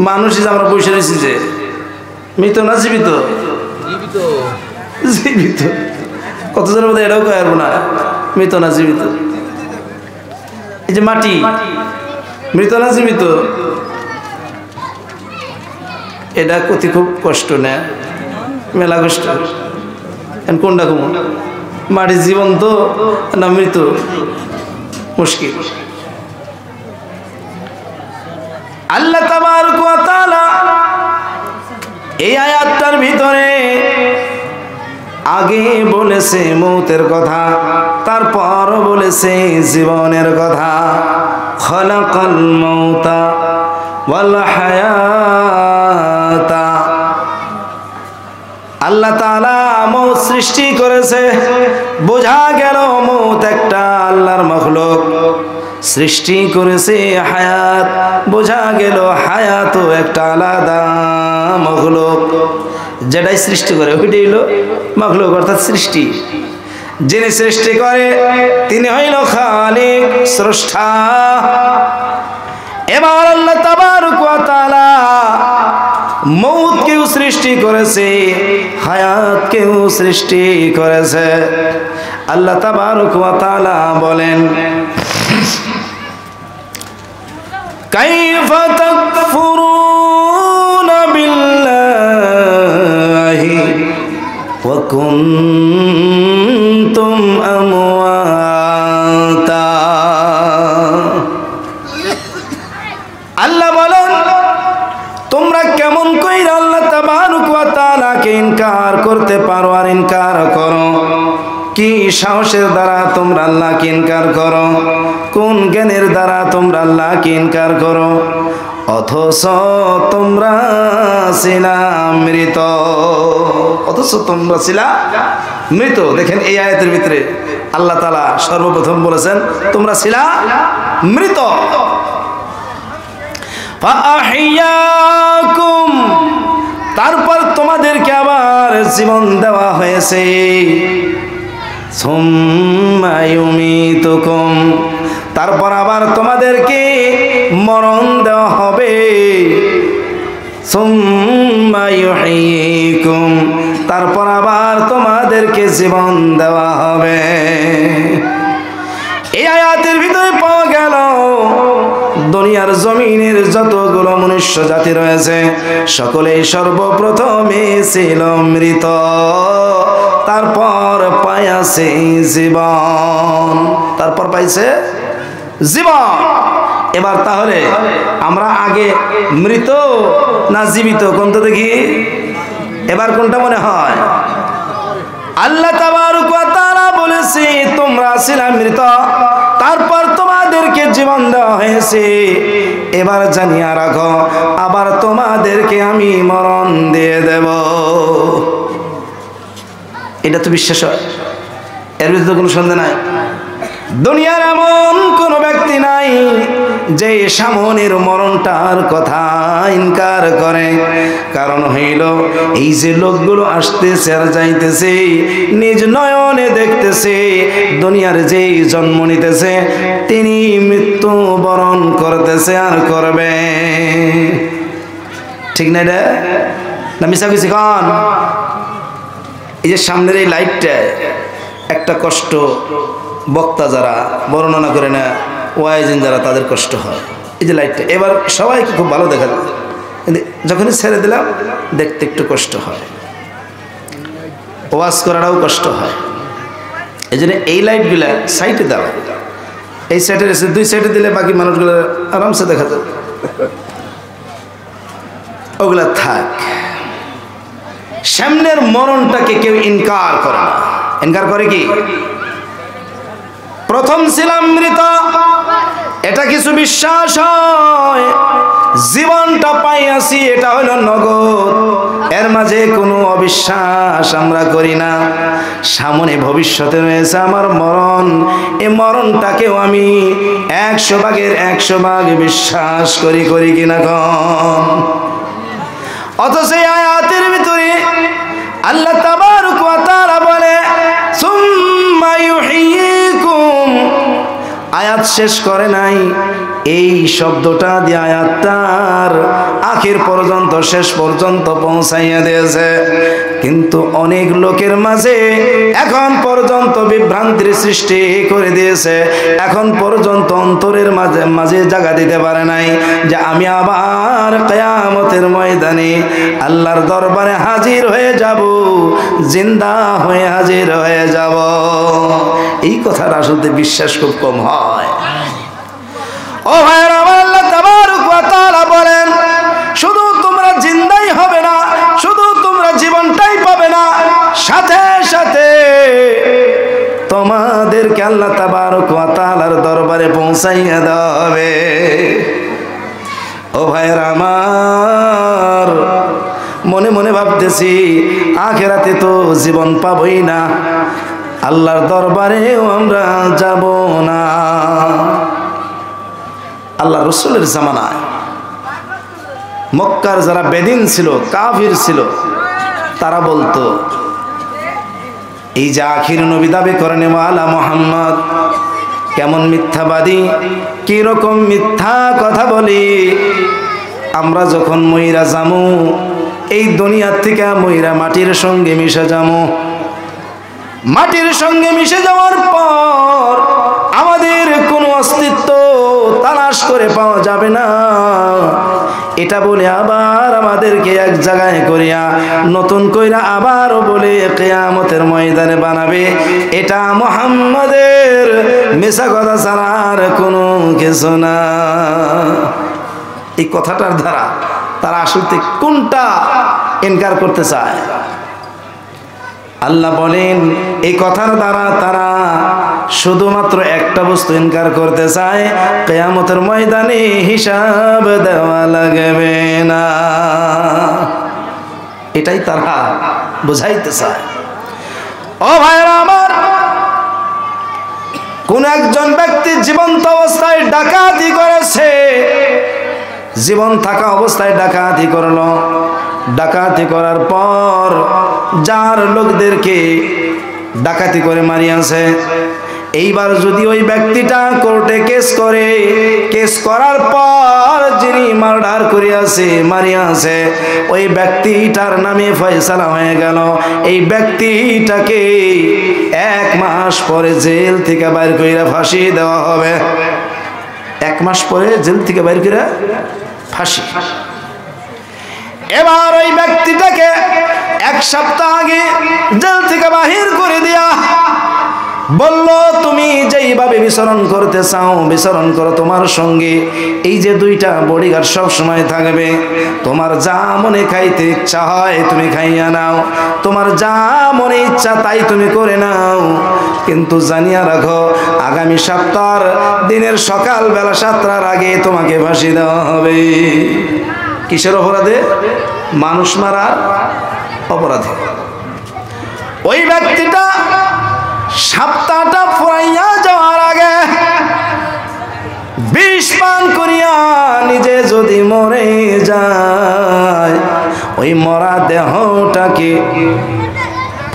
মানুষই যে আমরা বসে রয়েছি যে মৃত না জীবিত? জীবিত। কতজনের মধ্যে এটাও কয়ে না মৃত না জীবিত। এই যে মাটি মৃত না জীবিত, এটা কতি খুব কষ্ট না, মেলা কষ্ট। কোনটা কম, মাটি জীবন্ত না মৃত? মুশকিল। আল্লাহ তাবারক ওয়া তাআলা এই আয়াতটার ভিতরে আগে বলেছে মৌতের কথা, তারপর বলেছে জীবনের কথা। খালাকাল মাউতা ওয়াল হায়াতা, আল্লাহ তাআলা মৌত সৃষ্টি করেছে। বোঝা গেল মৌত একটা আল্লাহর মাখলুক, সৃষ্টি করেছে হায়াত। বোঝা গেল হায়াতও একটা আলাদা মাখলুক। যেটাই সৃষ্টি করে ওইটাই হলো মাখলুক, অর্থাৎ সৃষ্টি। যিনি সৃষ্টি করে তিনি হইল খালিক, স্রষ্টা। এবার আল্লাহ তাবারক ওয়া তাআলা মৌতকেও সৃষ্টি করেছে, হায়াতকেও সৃষ্টি করেছে। আল্লাহ তাবারক ওয়া তাআলা বলেন, কাইফা তাকফুরুনা বিল্লাহি ওয়া কুনতুম আমওয়াতা। আল্লাহ বলেন, তোমরা কেমন কইরা আল্লাহ তাবারক ওয়া তাআলাকে ইনকার করতে পারো আর ইনকার করো? কি সাহসের দ্বারা তোমরা আল্লাহকে ইনকার করো? কোন জ্ঞানের দ্বারা তোমরা আল্লাহকে ইনকার করো? অথচ তোমরা ছিলা মৃত। অথচ তোমরা ছিলা মৃত। দেখেন এই আয়াতের ভিতরে আল্লাহ তাআলা সর্বপ্রথম বলেছেন তোমরা ছিলা মৃত। ফাআহিয়াকুম, তারপর তোমাদেরকে আবার জীবন দেওয়া হয়েছে। সুম্মা ইউমিতুকুম, তারপর আবার তোমাদেরকে মরণ দেওয়া হবে। সুম্মা ইউহয়িকুম, তারপর আবার তোমাদেরকে জীবন দেওয়া হবে। এই আয়াতের ভিতরে পাওয়া গেল দুনিয়ার জমিনের যতগুলো মনুষ্য জাতি রয়েছে সকলেই সর্বপ্রথমে ছিল মৃত, তারপর পাইছে জীবন। তারপর পাইছে জীবন। এবার তাহলে আমরা আগে মৃত না জীবিত কোনটা দেখি? এবার কোনটা মনে হয়? আল্লাহ তাবারক ওয়া তাআলা বলেছে তোমরা ছিলা মৃত, তারপর তোমাদেরকে জীবন দেওয়া হয়েছে। এবার জানিয়া রাখো আবার তোমাদেরকে আমি মরণ দিয়ে দেব। এটা তো বিশ্বাস হয়, এর ভিতরে কোনো সন্দেহ নাই। দুনিয়ার এমন কোন ব্যক্তি নাই যে সামনের মরণটার কথা ইনকার করে। কারণ হইল এই যে লোকগুলো আসতেছে আর যাইতেছে, নিজ নয়নে দেখতেছে দুনিয়ার যে জন্ম নিতেছে তিনি মৃত্যু বরণ করতেছে আর করবে। ঠিক না? এটা না মিছা কিছু কন? এই যে সামনের এই লাইটটা একটা কষ্ট বক্তা যারা বর্ণনা করে না, ওয়াইজিন যারা, তাদের কষ্ট হয়। এই যে লাইটটা এবার সবাইকে খুব ভালো দেখা যায়, কিন্তু যখনই ছেড়ে দিলাম দেখতে একটু কষ্ট হয়, ওয়াজ করাটাও কষ্ট হয়। এই জন্য এই লাইটগুলা সাইডে দেওয়া, এই সাইডে এসে দুই সাইডে দিলে বাকি মানুষগুলো আরামসে দেখা যায়, ওগুলা থাক। সামনের মরণটাকে কেউ ইনকার করে না। ইনকার করে কি? প্রথম ছিলাম মৃত, এটা কিছু বিশ্বাস হয়। জীবনটা পাইয়াছি এটা হলো নগদ, এর মাঝে কোনো অবিশ্বাস আমরা করি না। সামনে ভবিষ্যতে রয়েছে আমার মরণ, এই মরণটাকেও আমি 100 ভাগের 100 ভাগ বিশ্বাস করি কিনা কম? অথচ এই আয়াতের ভিতরে আল্লাহ তাবারক ওয়া তাআলা বলে সুম্মা ইউহয়িকুম, আয়াত শেষ করে নাই, এই শব্দটা দিয়ে আয়াতটার আখির পর্যন্ত শেষ পর্যন্ত পৌঁছাইয়া দিয়েছে। কিন্তু অনেক লোকের মাঝে এখন পর্যন্ত বিভ্রান্তির সৃষ্টি করে দিয়েছে। এখন পর্যন্ত অন্তরের মাঝে জায়গা দিতে পারে নাই যে আমি আবার কিয়ামতের ময়দানে আল্লাহর দরবারে হাজির হয়ে যাব, জিন্দা হয়ে হাজির হয়ে যাব। এই কথাটা আসলে বিশ্বাস খুব কম হয়। ও ভাইরা আমার, আল্লাহ তাবারক ওয়া তাআলা বলেন শুধু তোমরা জিন্দাই হবে না, শুধু তোমরা জীবনটাই পাবে না, সাথে সাথে তোমাদেরকে আল্লাহ তাবারক ওয়া তাআলার দরবারে পৌঁছাইয়া দেওয়া হবে। ও ভাইরা আমার, মনে মনে ভাবতেছি আখিরাতে তো জীবন পাবই না, আল্লাহর দরবারেও আমরা যাব না। আল্লাহ রসুলের জামানায় মক্কার যারা বেদিন ছিল, কাফির ছিল, তারা বলতো এই যে আখির নবী দাবি করেন ওয়ালা মুহাম্মদ, কেমন মিথ্যাবাদী, কি রকম মিথ্যা কথা বলি। আমরা যখন মইরা যামু, এই দুনিয়ার থেকে মইরা মাটির সঙ্গে মিশে যামু, মাটির সঙ্গে মিশে যাওয়ার পর আমাদের কোনো অস্তিত্ব তালাশ করে পাওয়া যাবে না। এটা বলে আবার আমাদেরকে এক জায়গায় করিয়া নতুন কইরা আবারও বলে কিয়ামতের ময়দানে বানাবে। এটা মুহাম্মাদের মিছা কথা ছাড়া আর কোনো কিছু না। এই কথাটার দ্বারা তারা আসলে কোনটা ইনকার করতে চায়? আল্লাহ বলেন এই কথার দ্বারা তারা শুধুমাত্র একটা বস্তু ইনকার করতে চায়, কিয়ামতের ময়দানে হিসাব দেওয়া লাগবে না। এটাই তারা বুঝাইতে চায়। ও ভাইরা আমার, কোন একজন ব্যক্তি জীবন্ত অবস্থায় ডাকাতি করেছে, জীবন থাকা অবস্থায় ডাকাতি করলো, ডাকাতি করার পর যার লোকদেরকে ডাকাতি করে মারিয়াছে, এইবার যদি ওই ব্যক্তিটা কোর্টে কেস করে, কেস করার পর যিনি মার্ডার করিয়াছে, মারিয়াছে, ওই ব্যক্তিটার নামে ফয়সালা হয়ে গেল, এই ব্যক্তিটাকে 1 মাস পরে জেল থেকে বাইর কইরা ফাঁসি দেওয়া হবে। 1 মাস পরে জেল থেকে বাইর কইরা ফাঁসি। এবার ওই ব্যক্তিটাকে 1 সপ্তাহ আগে জেল থেকে বাহির করে দিয়া বলল, তুমি যেইভাবে বিচরণ করতে চাও বিচরণ করো, তোমার সঙ্গে এই যে 2টা বডিগার্ড সব সময় থাকবে, তোমার যা মনে খাইতে ইচ্ছা হয় তুমি খাইয়া নাও, তোমার যা মনে ইচ্ছা তাই তুমি করে নাও, কিন্তু জানিয়া রাখো আগামী সপ্তাহ দিনের সকাল বেলা 7টার আগে তোমাকে ফাঁসি দেওয়া হবে। কিসের অপরাধে? মানুষ মারার অপরাধে। ওই ব্যক্তিটা সপ্তাহটা ফুরাইয়া যাওয়ার আগে বিষ পান করিয়া নিজে যদি মরে যায়, ওই মরা দেহটাকে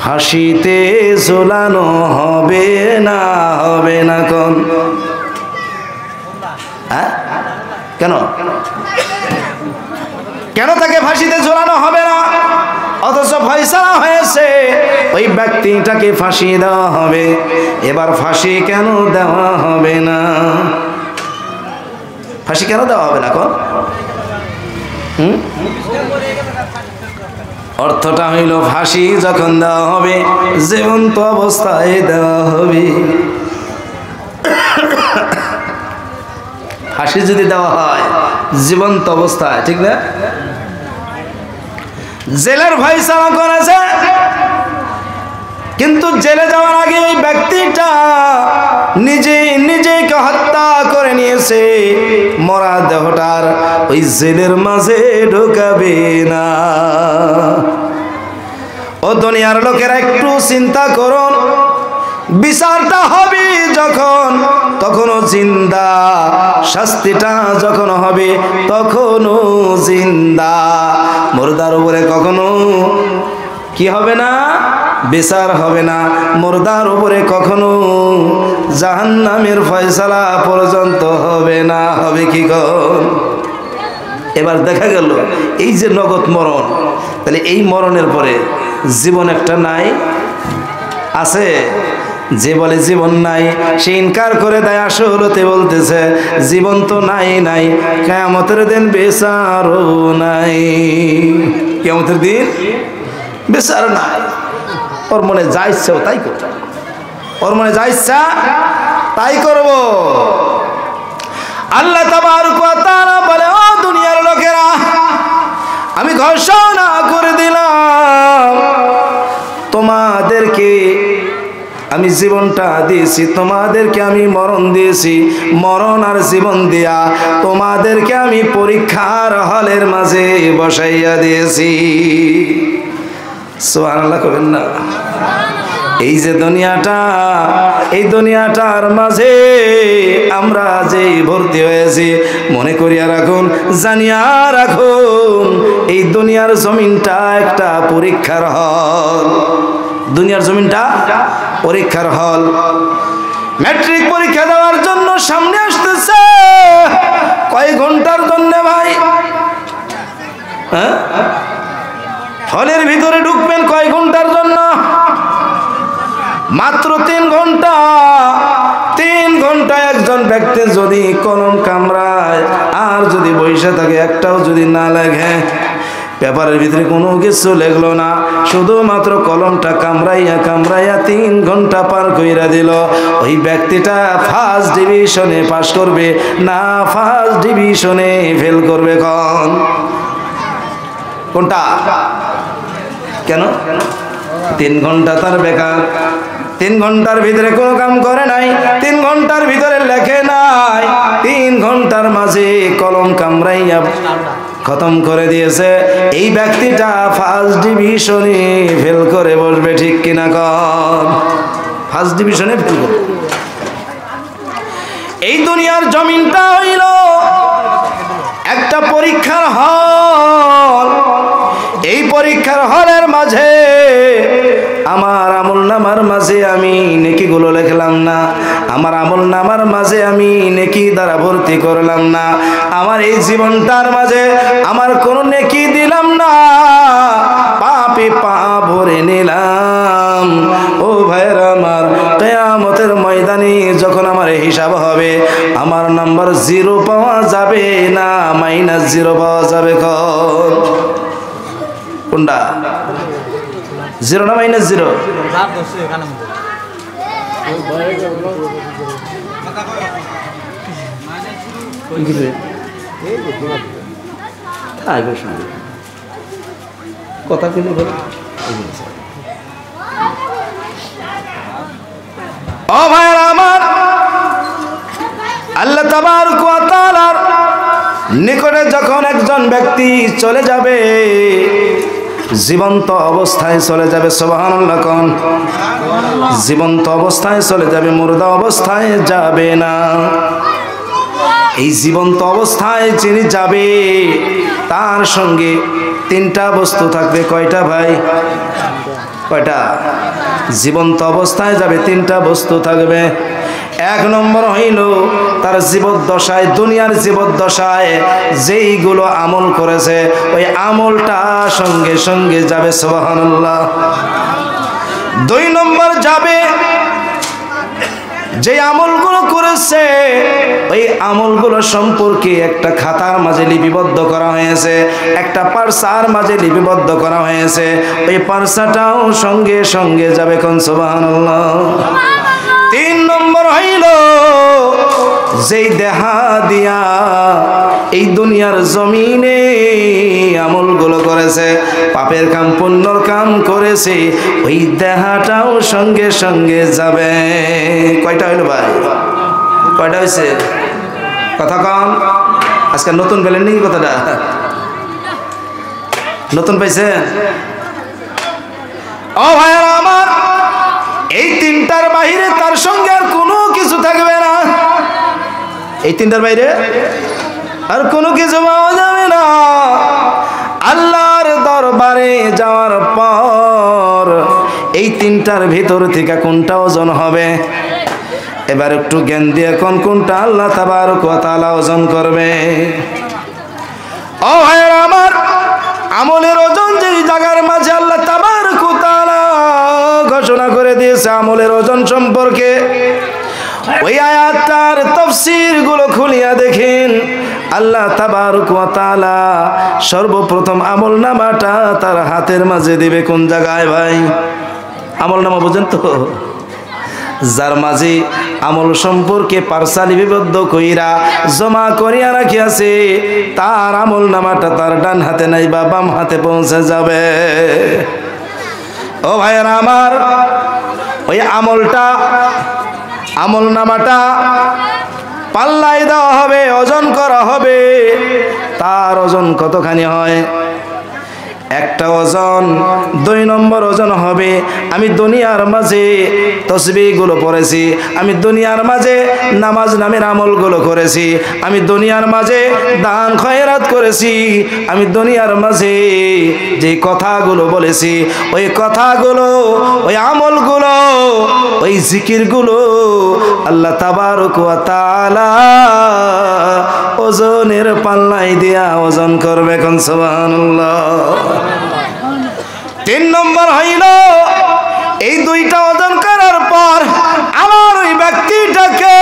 ফাঁসিতে ঝোলানো হবে না? হবে না? কোন কেন কেন তাকে ফাঁসিতে ঝোলানো হবে না? অথচ ফয়সালা হয়েছে ওই ব্যক্তিটাকে ফাঁসি দেওয়া হবে। এবার ফাঁসি কেন দেওয়া হবে না? ফাঁসি কেন দেওয়া হবে না? কোন অর্থটা হইল ফাঁসি যখন দেওয়া হবে জীবন্ত অবস্থায় দেওয়া হবে। ফাঁসি যদি দেওয়া হয় জীবন্ত অবস্থায়, ঠিক না? জেলের ফয়সালা করেছে, কিন্তু জেলে যাওয়ার আগে ওই ব্যক্তিটা নিজেকে হত্যা করে নিয়েছে, মরা দেহটার ওই জেলের মাঝে ঢোকাবে না। ও দুনিয়ার লোকেরা একটু চিন্তা করুন, বিচারটা হবে যখন তখনও জিন্দা, শাস্তিটা যখন হবে তখনও জিন্দা। মুর্দার উপরে কখনো কি হবে না? বিচার হবে না, মুর্দার উপরে কখনো জাহান্নামের ফয়সালা পর্যন্ত হবে না। হবে কি গো? এবার দেখা গেল এই যে নগদ মরণ, তাহলে এই মরণের পরে জীবন একটা নাই? আছে? যে বলে জীবন নাই সে ইনকার করে দেয়। আসলতে বলতেছে জীবন তো নাই নাই, কিয়ামতের দিন বিচারও নাই। কিয়ামতের দিন বিচার নাই। ওর মনে যা ইচ্ছা তাই করবে, ওর মনে যা ইচ্ছা তাই করব। আল্লাহ তাবারক ওয়া তাআলা বলে, ও দুনিয়ার লোকেরা, আমি ঘোষণা করে দিলাম তোমাদেরকে আমি জীবনটা দিয়েছি, তোমাদেরকে আমি মরণ দিয়েছি। মরণ আর জীবন দিয়া তোমাদেরকে আমি পরীক্ষার হলের মাঝে বসাইয়া দিয়েছি। সুবহানাল্লাহ করেন না? এই যে দুনিয়াটা, এই দুনিয়াটার মাঝে আমরা যে ভর্তি হয়েছি, মনে করিয়া রাখুন, জানিয়া রাখুন, এই দুনিয়ার জমিনটা একটা পরীক্ষার হল। দুনিয়ার জমিনটা পরীক্ষার হল। ম্যাট্রিক পরীক্ষা দেওয়ার জন্য সামনে আসতেছে। কয় ঘন্টার জন্য ভাই? হ্যাঁ, হলের ভিতরে ঢুকবেন কয় ঘন্টার জন্য? মাত্র 3 ঘন্টা। 3 ঘন্টা একজন ব্যক্তি যদি কলম কামড়ায় আর যদি বসে থাকে, একটাও যদি না লেখে, পেপারের ভিতরে কোনো কিছু লেখলো না, শুধুমাত্র কলমটা কামড়াইয়া কামড়াইয়া 3 ঘন্টা পার কইরা দিল, ওই ব্যক্তিটা ফার্স্ট ডিভিশনে পাস করবে না ফার্স্ট ডিভিশনে ফেল করবে? কোনটা? কেন? 3 ঘন্টা তার বেকার। 3 ঘন্টার ভিতরে কোনো কাম করে নাই, 3 ঘন্টার ভিতরে লেখে নাই, 3 ঘন্টার মাঝে কলম কামড়াইয়া খতম করে দিয়েছে। এই ব্যক্তিটা ফার্স্ট ডিভিশনে ফেল করে বসবে, ঠিক কিনা কন? ফার্স্ট ডিভিশনে ফেল করবে। এই দুনিয়ার জমিনটা হইল একটা পরীক্ষার হল। এই পরীক্ষার হলের মাঝে আমার আমল নামার মাঝে আমি নেকিগুলো লিখলাম না, আমার আমল নামার মাঝে আমি নেকি দ্বারা ভর্তি করলাম না, আমার এই জীবনটার মাঝে আমার কোনো নেকি দিলাম না, পাপে পা ভরে নিলাম। ও ভাইরা আমার, কিয়ামতের ময়দানে যখন আমার হিসাব হবে, আমার নাম্বার 0 পাওয়া যাবে না -0 পাওয়া যাবে? কোনটা? 0 না -0? কথা কিন্তু ও ভাইরা আমার, আল্লাহ তাবারক ওয়া তাআলার নিকটে যখন একজন ব্যক্তি চলে যাবে, জীবন্ত অবস্থায় চলে যাবে, সুবহানাল্লাহ কোন? জীবন্ত অবস্থায় চলে যাবে, মুর্দা অবস্থায় যাবে না। এই জীবন্ত অবস্থায় যিনি যাবে তার সঙ্গে 3টা বস্তু থাকবে। কয়টা ভাই? কয়টা? জীবন্ত অবস্থায় যাবে 3টা বস্তু থাকবে। 1 নম্বর হইল তার জীবদ্দশায়, দুনিয়ার জীবদ্দশায় যেইগুলো আমল করেছে ওই আমলটা সঙ্গে সঙ্গে যাবে, সুবহানাল্লাহ। 2 নম্বর যাবে যে আমলগুলো করেছে ওই আমলগুলো সম্পর্কে একটা খাতার মাঝে লিপিবদ্ধ করা হয়েছে, একটা পার্সার মাঝে লিপিবদ্ধ করা হয়েছে, ওই পার্সাটাও সঙ্গে সঙ্গে যাবে, কোন? সুবহানাল্লাহ। 3 নম্বর হইল যেই দেহা দিয়া এই দুনিয়ার জমিনে আমলগুলো করেছে, পাপের কাম পুণ্যর কাম করেছে, ওই দেহাটাও সঙ্গে সঙ্গে যাবে। কয়টা হইল ভাই? কয়টা হয়েছে? কথা কম। আজকে নতুন পেলেন নাকি কথাটা? নতুন পাইছেন? ও ভাইরা আমার, এই 3টার বাইরে তার সঙ্গে আর কোনো কিছু থাকবে না। এই 3টার বাইরে আর কোনো কিছু পাওয়া যাবে না। আল্লাহর দরবারে যাওয়ার পর এই তিনটার ভিতর থেকে কোনটা ওজন হবে? এবার একটু জ্ঞান দিয়ে কোনটা আল্লাহ তাবারক ওয়া তাআলা ওজন করবে? ও ভাইরা আমার, আমলের ওজন যেই জায়গার মাঝে আল্লাহ তাবারক ওয়া তাআলা ঘোষণা করে দিয়েছে আমলের ওজন সম্পর্কে, ওই আয়াতটার তাফসীর গুলো খুলিয়া দেখেন। আল্লাহ তাবারক ওয়া তাআলা সর্বপ্রথম আমল নামাটা তার হাতের মাঝে দিবে কোন জায়গায় ভাই? আমল নামা বুঝেন তো? যার মাঝে আমল সম্পর্কে পার্সালি বিবদ্ধ কইরা জমা করিয়া রাখিয়াছে, তার আমল নামাটা তার ডান হাতে নাই বা বাম হাতে পৌঁছে যাবে। ও ভাইয়েরা আমার, ওই আমল নামাটা পাল্লায় দেওয়া হবে, ওজন করা হবে। তার ওজন কতখানি হয়? একটা ওজন, 2 নম্বর ওজন হবে আমি দুনিয়ার মাঝে তসবিহগুলো পড়েছি, আমি দুনিয়ার মাঝে নামাজ নামের আমলগুলো করেছি, আমি দুনিয়ার মাঝে দান খয়রাত করেছি, আমি দুনিয়ার মাঝে যে কথাগুলো বলেছি, ওই কথাগুলো, ওই আমলগুলো, ওই জিকিরগুলো আল্লাহ তাবারক ওয়া তাআলা ওজনের পাল্লায় দিয়া ওজন করবে। কোন সুবহানাল্লাহ। 3 নম্বর হইল এই দুইটা ওজন করার পর আমার ওই ব্যক্তিটাকে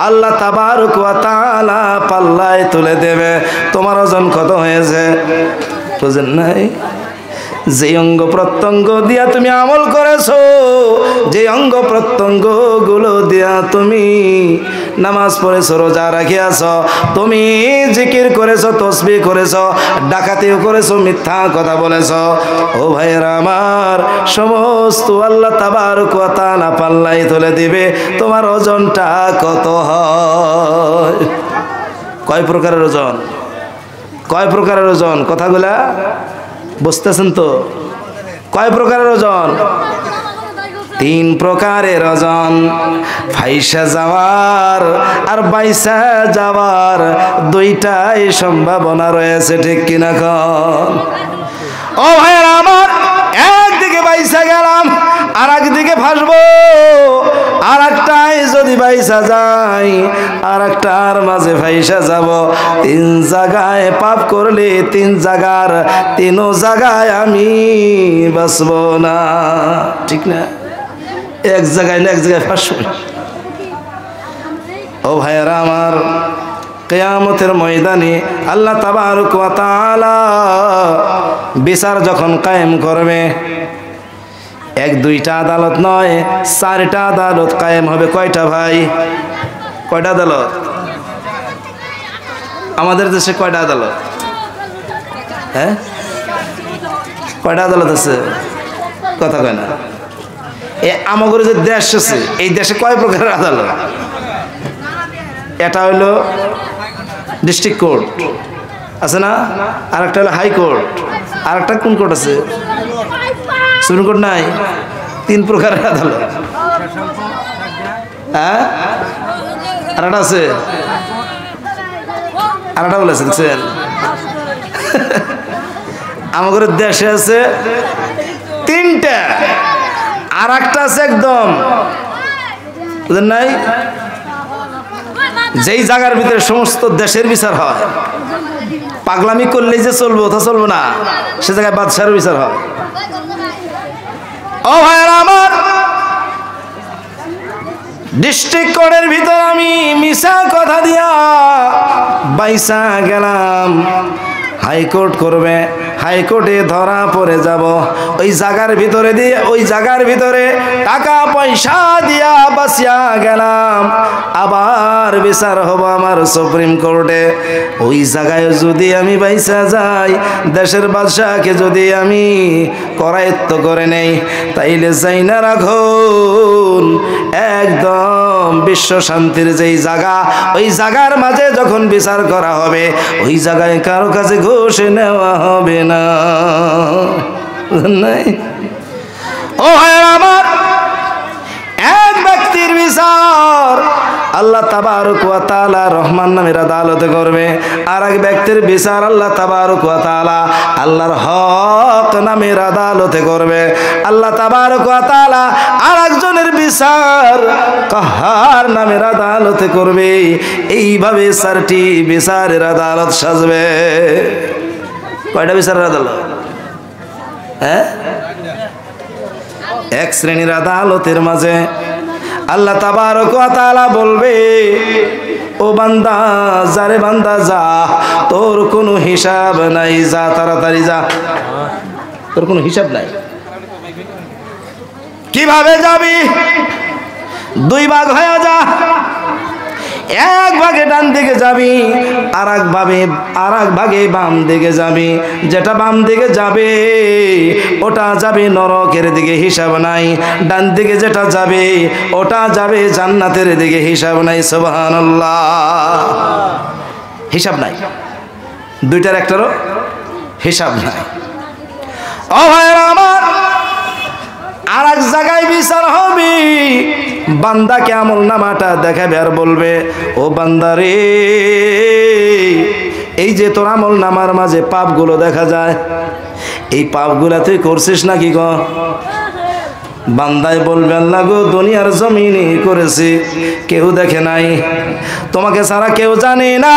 আল্লাহ তাবারক ওয়া তাআলা পাল্লায় তুলে দেবে। তোমার ওজন কত হয়েছে বুঝেন নাই? যে অঙ্গ প্রত্যঙ্গ দিয়া তুমি আমল করেছো, যে অঙ্গ প্রত্যঙ্গ গুলো দিয়া তুমি নামাজ পড়েছো, রোজা রাখিয়াছো, তুমি জিকির করেছো, তসবিহ করেছো, ডাকাতিও করেছো, মিথ্যা কথা বলেছো, ও ভাইয়েরা আমার, সমস্ত আল্লাহ তাবারক ওয়া তাআলা পাল্লায় তুলে দিবে। তোমার ওজনটা কত হয়? কয় প্রকারের ওজন? কয় প্রকারের ওজন? কথাগুলা বুঝতেছেন তো? কয় প্রকারের ওজন? 3 প্রকারের ওজন। ফাইসা যাওয়ার আর বাইসা যাওয়ার দুইটাই সম্ভাবনা রয়েছে, ঠিক কিনা কন? ও ভাইরা আমার, একদিকে বাইসা গেলাম আর একদিকে ফাঁসবো, আর একটাই যদি বাইসা যাই আর একটার মাঝে ফাইসা যাব। 3 জায়গায় পাপ করলে 3 জায়গার 3 জায়গায় আমি বাঁচবো না, ঠিক না? এক জায়গায় না এক জায়গায় ফাঁসবো। ও ভাইয়ারা আমার, কিয়ামতের ময়দানে আল্লাহ তাবারক ওয়া তাআলা বিচার যখন কায়েম করবে, 1-2টা আদালত নয়, 4টা আদালত কায়েম হবে। কয়টা ভাই? কয়টা আদালত? আমাদের দেশে কয়টা আদালত? হ্যাঁ, কয়টা আদালত আছে? কথা কয় না। আমাদের যে দেশ আছে, এই দেশে কয় প্রকারের আদালত? এটা হইলো ডিস্ট্রিক্ট কোর্ট আছে না, আর একটা হলো হাইকোর্ট, আর একটা কোন কোর্ট আছে? সুপ্রিম কোর্ট নাই? 3 প্রকারের আদালত। হ্যাঁ, আর একটা আছে, আর একটা বলেছে দেখছেন? আমাদের দেশে আছে 3টা, আর একটা আছে একদম বুঝেন নাই, যেই জায়গার ভিতরে সমস্ত দেশের বিচার হয়। পাগলামি করলেই যে চলবো তা চলবো না, সে জায়গায় বাদশাহের বিচার হয়। ও ভাইরা আমার, ডিস্ট্রিক্ট কোর্টের ভিতর আমি মিশা কথা দিয়া বাইসা গেলাম, হাইকোর্ট করবে, হাইকোর্টে ধরা পড়ে যাব। ওই জায়গার ভিতরে দিয়ে, ওই জায়গার ভিতরে টাকা পয়সা দিয়া বাঁচিয়া গেলাম, আবার বিচার হবো আমার সুপ্রিম কোর্টে। ওই জায়গায় যদি আমি বাইসা যাই, দেশের বাদশাহকে যদি আমি করায়ত্ত করে নেই, তাইলে যাই না রাখুন একদম বিশ্ব শান্তির যেই জায়গা, ওই জায়গার মাঝে যখন বিচার করা হবে, ওই জায়গায় কারো কাছে ঘুষ নেওয়া হবে না। ও ভাইরা আমার, এক ব্যক্তির বিচার আল্লাহ তাবারক ওয়া তাআলা রহমান নামের আদালতে করবে। আর এক ব্যক্তির বিচার আল্লাহ তাবারক ওয়া তাআলা আল্লাহর হক নামের আদালতে করবে। আল্লাহ তাবারক ওয়া তাআলা আর একজনের বিচার কাহার নামের আদালতে করবে। এইভাবে চারটি বিচারের আদালত সাজবে। কয়টা বিচারের আদালত? হ্যাঁ, এক শ্রেণীর আদালতের মাঝে আল্লাহ তাবারক ওয়া তাআলা বলবে, ও বান্দা, যারে বান্দা যা, তোর কোনো হিসাব নাই, যা তাড়াতাড়ি যা, তোর কোনো হিসাব নাই। কিভাবে যাবি? দুই ভাগ হয়ে যা। এক ভাগে ডান দিকে যাবি, আর এক ভাগে বাম দিকে যাবি। যেটা বাম দিকে যাবে ওটা যাবে নরকের দিকে, হিসাব নাই। ডান দিকে যেটা যাবে ওটা যাবে জান্নাতের দিকে, হিসাব নাই। সুবহানাল্লাহ, হিসাব নাই। দুইটার একটারও হিসাব নাই। ও ভাইরা আমার, আর এক জায়গায় বিচার হবে। বান্দাকে আমল নামাটা দেখাবে আর বলবে, ও বান্দারে, এই যে তোর আমল নামার মাঝে পাপগুলো দেখা যায়, এই পাপগুলা তুই করছিস নাকি গো? বান্দায় বলবে, আল্লাহ গো, দুনিয়ার জমিনে করেছি, কেউ দেখে নাই, তোমাকে ছাড়া কেউ জানে না,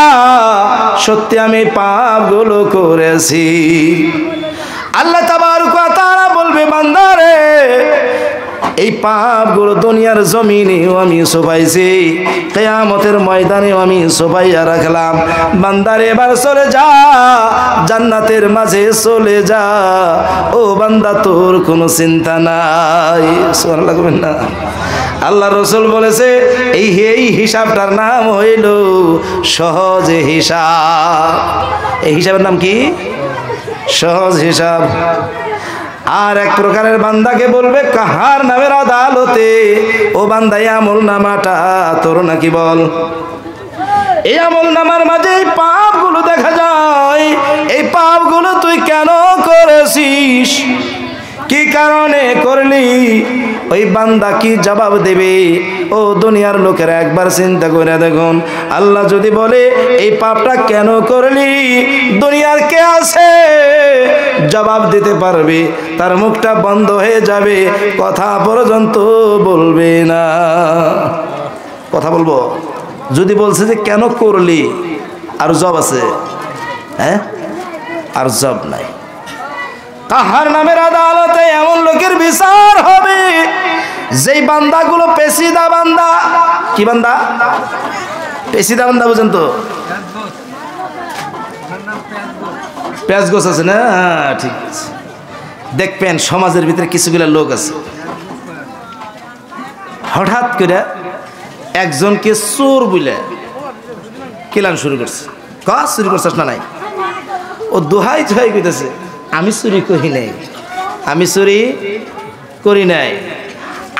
সত্যি আমি পাপগুলো করেছি। আল্লাহ তাবারক ওয়া তাআলা বলবে, বান্দারে, এই পাপগুলো দুনিয়ার জমিনেও আমি ছুপাইছি, কিয়ামতের ময়দানেও আমি ছুপাইয়া রাখলাম। বান্দারে, এবার চলে যা, জান্নাতের মাঝে চলে যা। ও বান্দা, তোর কোনো চিন্তা নাই। সুবহানাল্লাহ বলবেন না? আল্লাহ রাসূল বলেছে, এই হিসাবটার নাম হইল সহজ হিসাব। এই হিসাবের নাম কি? সহজ হিসাব। আর এক প্রকারের বান্দাকে বলবে কাহার নামের আদালতে, ও বান্দা, এই আমল নামাটা তোর নাকি বল। এই আমল নামার মাঝে এই পাপগুলো দেখা যায়, এই পাপগুলো তুই কেন করেছিস, কি কারণে করলি? ওই বান্দা কি জবাব দেবে? ও দুনিয়ার লোকেরা, একবার চিন্তা করে দেখুন, আল্লাহ যদি বলে এই পাপটা কেন করলি, দুনিয়ার কে আছে জবাব দিতে পারবে? তার মুখটা বন্ধ হয়ে যাবে, কথা পর্যন্ত বলবে না। কথা বলবো? যদি বলছে যে কেন করলি, আর জব আছে? হ্যাঁ, আর জব নাই। কাহার নামের আদালতে এমন লোকের বিচার হবে যেই বান্দাগুলো পেশিদা বান্দা। কি বান্দা? পেশিদা বান্দা, বুঝেন তো? পেঁয়াজ গোছ আছে না? ঠিক আছে। দেখবেন সমাজের ভিতরে কিছুগুলা লোক আছে, হঠাৎ করে একজনকে চোর বলে কিলান শুরু করছে। কাজ চুরি করছিস না? নাই। ও দোহাই দোহাই কইতেছে, আমি চুরি করি নাই, আমি চুরি করি নাই।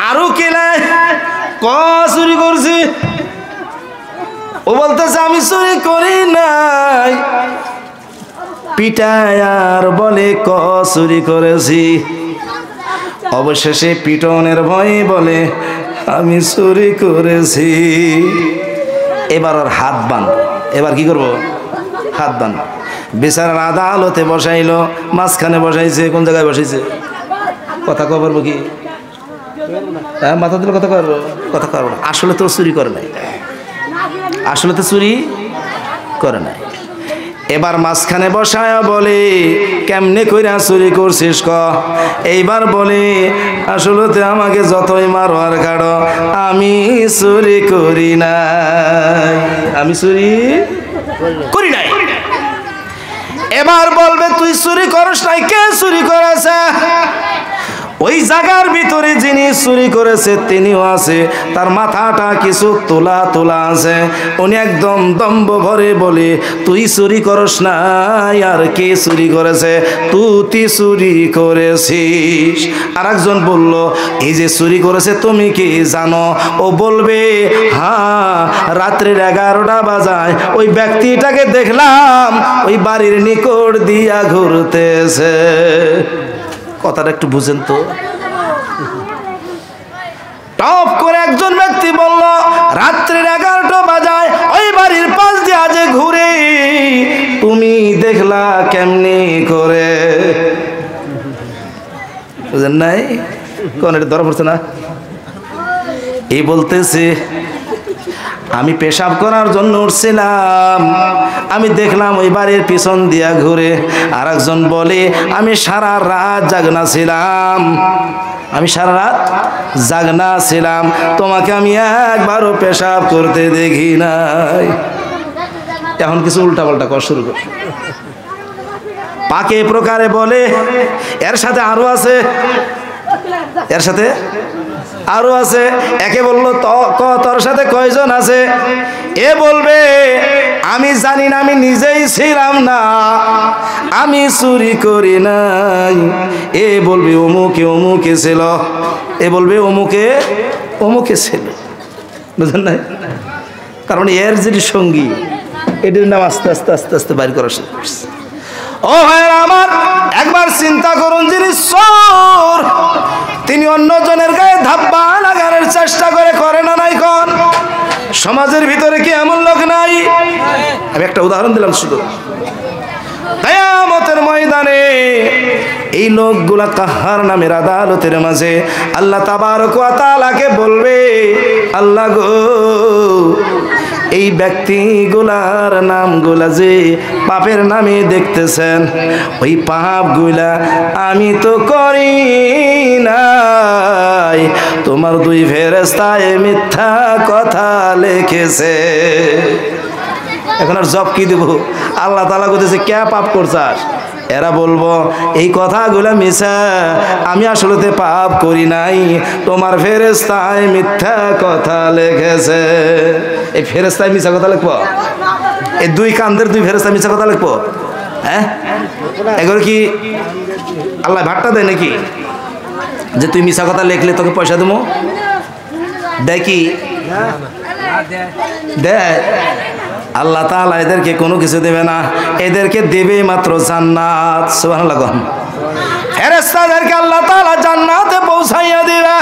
আরো কে নাই, ক চুরি করছি। ও বলতেছে আমি চুরি করি নাই। পিটায় আর বলে ক চুরি করেছি। অবশেষে পিটনের ভয়ে বলে আমি চুরি করেছি। এবার ওর হাত বাঁধ। এবার কি করবো? হাত বাঁধ। বিচারের আদালতে বসাইলো, মাঝখানে বসাইছে। কোন জায়গায় বসাইছে? কথা কব পারবো কি? হ্যাঁ, মাথা দিলে কথা করবো? কথা করবো না। আসলে তো চুরি করে নাই, আসলে তো চুরি করে নাই। এবার মাঝখানে বসায় বলে কেমনে কইরা চুরি করছিস ক? এইবার বলে আসলে তো আমাকে যতই মারো আর কাড়ো, আমি চুরি করি নাই, আমি চুরি করি নাই। এবার বলবে তুই চুরি করস নাই, কে চুরি করেছে? ওই জায়গার ভিতরে যিনি চুরি করেছে তিনিও আছে, তার মাথাটা কিছু তোলা তোলা আছে। উনি একদম দম্ভ ভরে বলে তুই চুরি করস নাই, আর কে চুরি করেছে? তুই চুরি করেছিস। আর একজন বলল এই যে চুরি করেছে তুমি কি জানো? ও বলবে হ্যাঁ, রাত্রির 11টা বাজায় ওই ব্যক্তিটাকে দেখলাম ওই বাড়ির নিকট দিয়া ঘুরতেছে। কথাটা একটু বুঝেন তো। টপ করে একজন ব্যক্তি বলল রাত্রির 11টা বাজায় ওই বাড়ির পাশ দিয়ে আজে ঘুরে, তুমি দেখলা কেমনি করে? বুঝেন নাই? কোন এটা ধরা পড়ছে না? এই বলতেছে আমি পেশাব করার জন্য উঠছিলাম, আমি দেখলাম ওই বাড়ির পিছন দিয়া ঘুরে। আর একজন বলে আমি সারা রাত জাগনা ছিলাম, আমি সারা রাত জাগনা ছিলাম, তোমাকে আমি একবারও পেশাব করতে দেখি নাই। এখন কিছু উল্টাপাল্টা করা শুরু করে। পাকে প্রকারে বলে এর সাথে আরো আছে, এর সাথে আরো আছে। একে বললো তোর সাথে কয়জন আছে? এ বলবে আমি জানি না, আমি নিজেই ছিলাম না, আমি চুরি করি নাই। এ বলবে অমুকে অমুকে ছিল, এ বলবে অমুকে অমুকে ছিল। বুঝলেন না? কারণ এর যে সঙ্গী, এটির নাম আস্তে আস্তে আস্তে আস্তে বাইর করা শুরু করছে। ও ভাইরা আমার, একবার চিন্তা করুন, যিনি চোর তিনি অন্যজনের গায়ে ধাপ্পা লাগানোর চেষ্টা করে না নাই? কোন সমাজের ভিতরে কি এমন লোক নাই? আমি একটা উদাহরণ দিলাম শুধু। কিয়ামতের ময়দানে এই লোকগুলা কাহার নামের আদালতের মাঝে আল্লাহ তাবারক ওয়া তাআলাকে বলবে, আল্লাহ গো, এই ব্যক্তিগুলার নামগুলা যে পাপের নামে দেখতেছেন, ওই পাপগুলা আমি তো করি নাই, তোমার দুই ফেরেশতায় মিথ্যা কথা লিখেছে। এখন আর জব কি দেব? আল্লাহ তাআলা কইতেছে কে পাপ করছাস? এরা বলবো এই কথাগুলা মিছা, আমি আসলে পাপ করি নাই, তোমার ফেরেশতায় মিথ্যা কথা লিখেছে। এই ফেরেশতায় মিথ্যা কথা লিখবো? এই দুই কান্দের দুই ফেরেশতায় মিথ্যা কথা লিখবো? হ্যাঁ, এগুলো কি আল্লাহ ভাট্টা দেয় নাকি যে তুই মিথ্যা কথা লিখলে তোকে পয়সা দেবো? দেয় কি? দেয়? আল্লাহ তাআলা এদেরকে কোনো কিছু দেবে না, এদেরকে দেবে মাত্র জান্নাত। সুবহানাল্লাহ। ফেরেশতাদেরকে আল্লাহ তাআলা জান্নাতে পৌঁছাইয়া দিবে,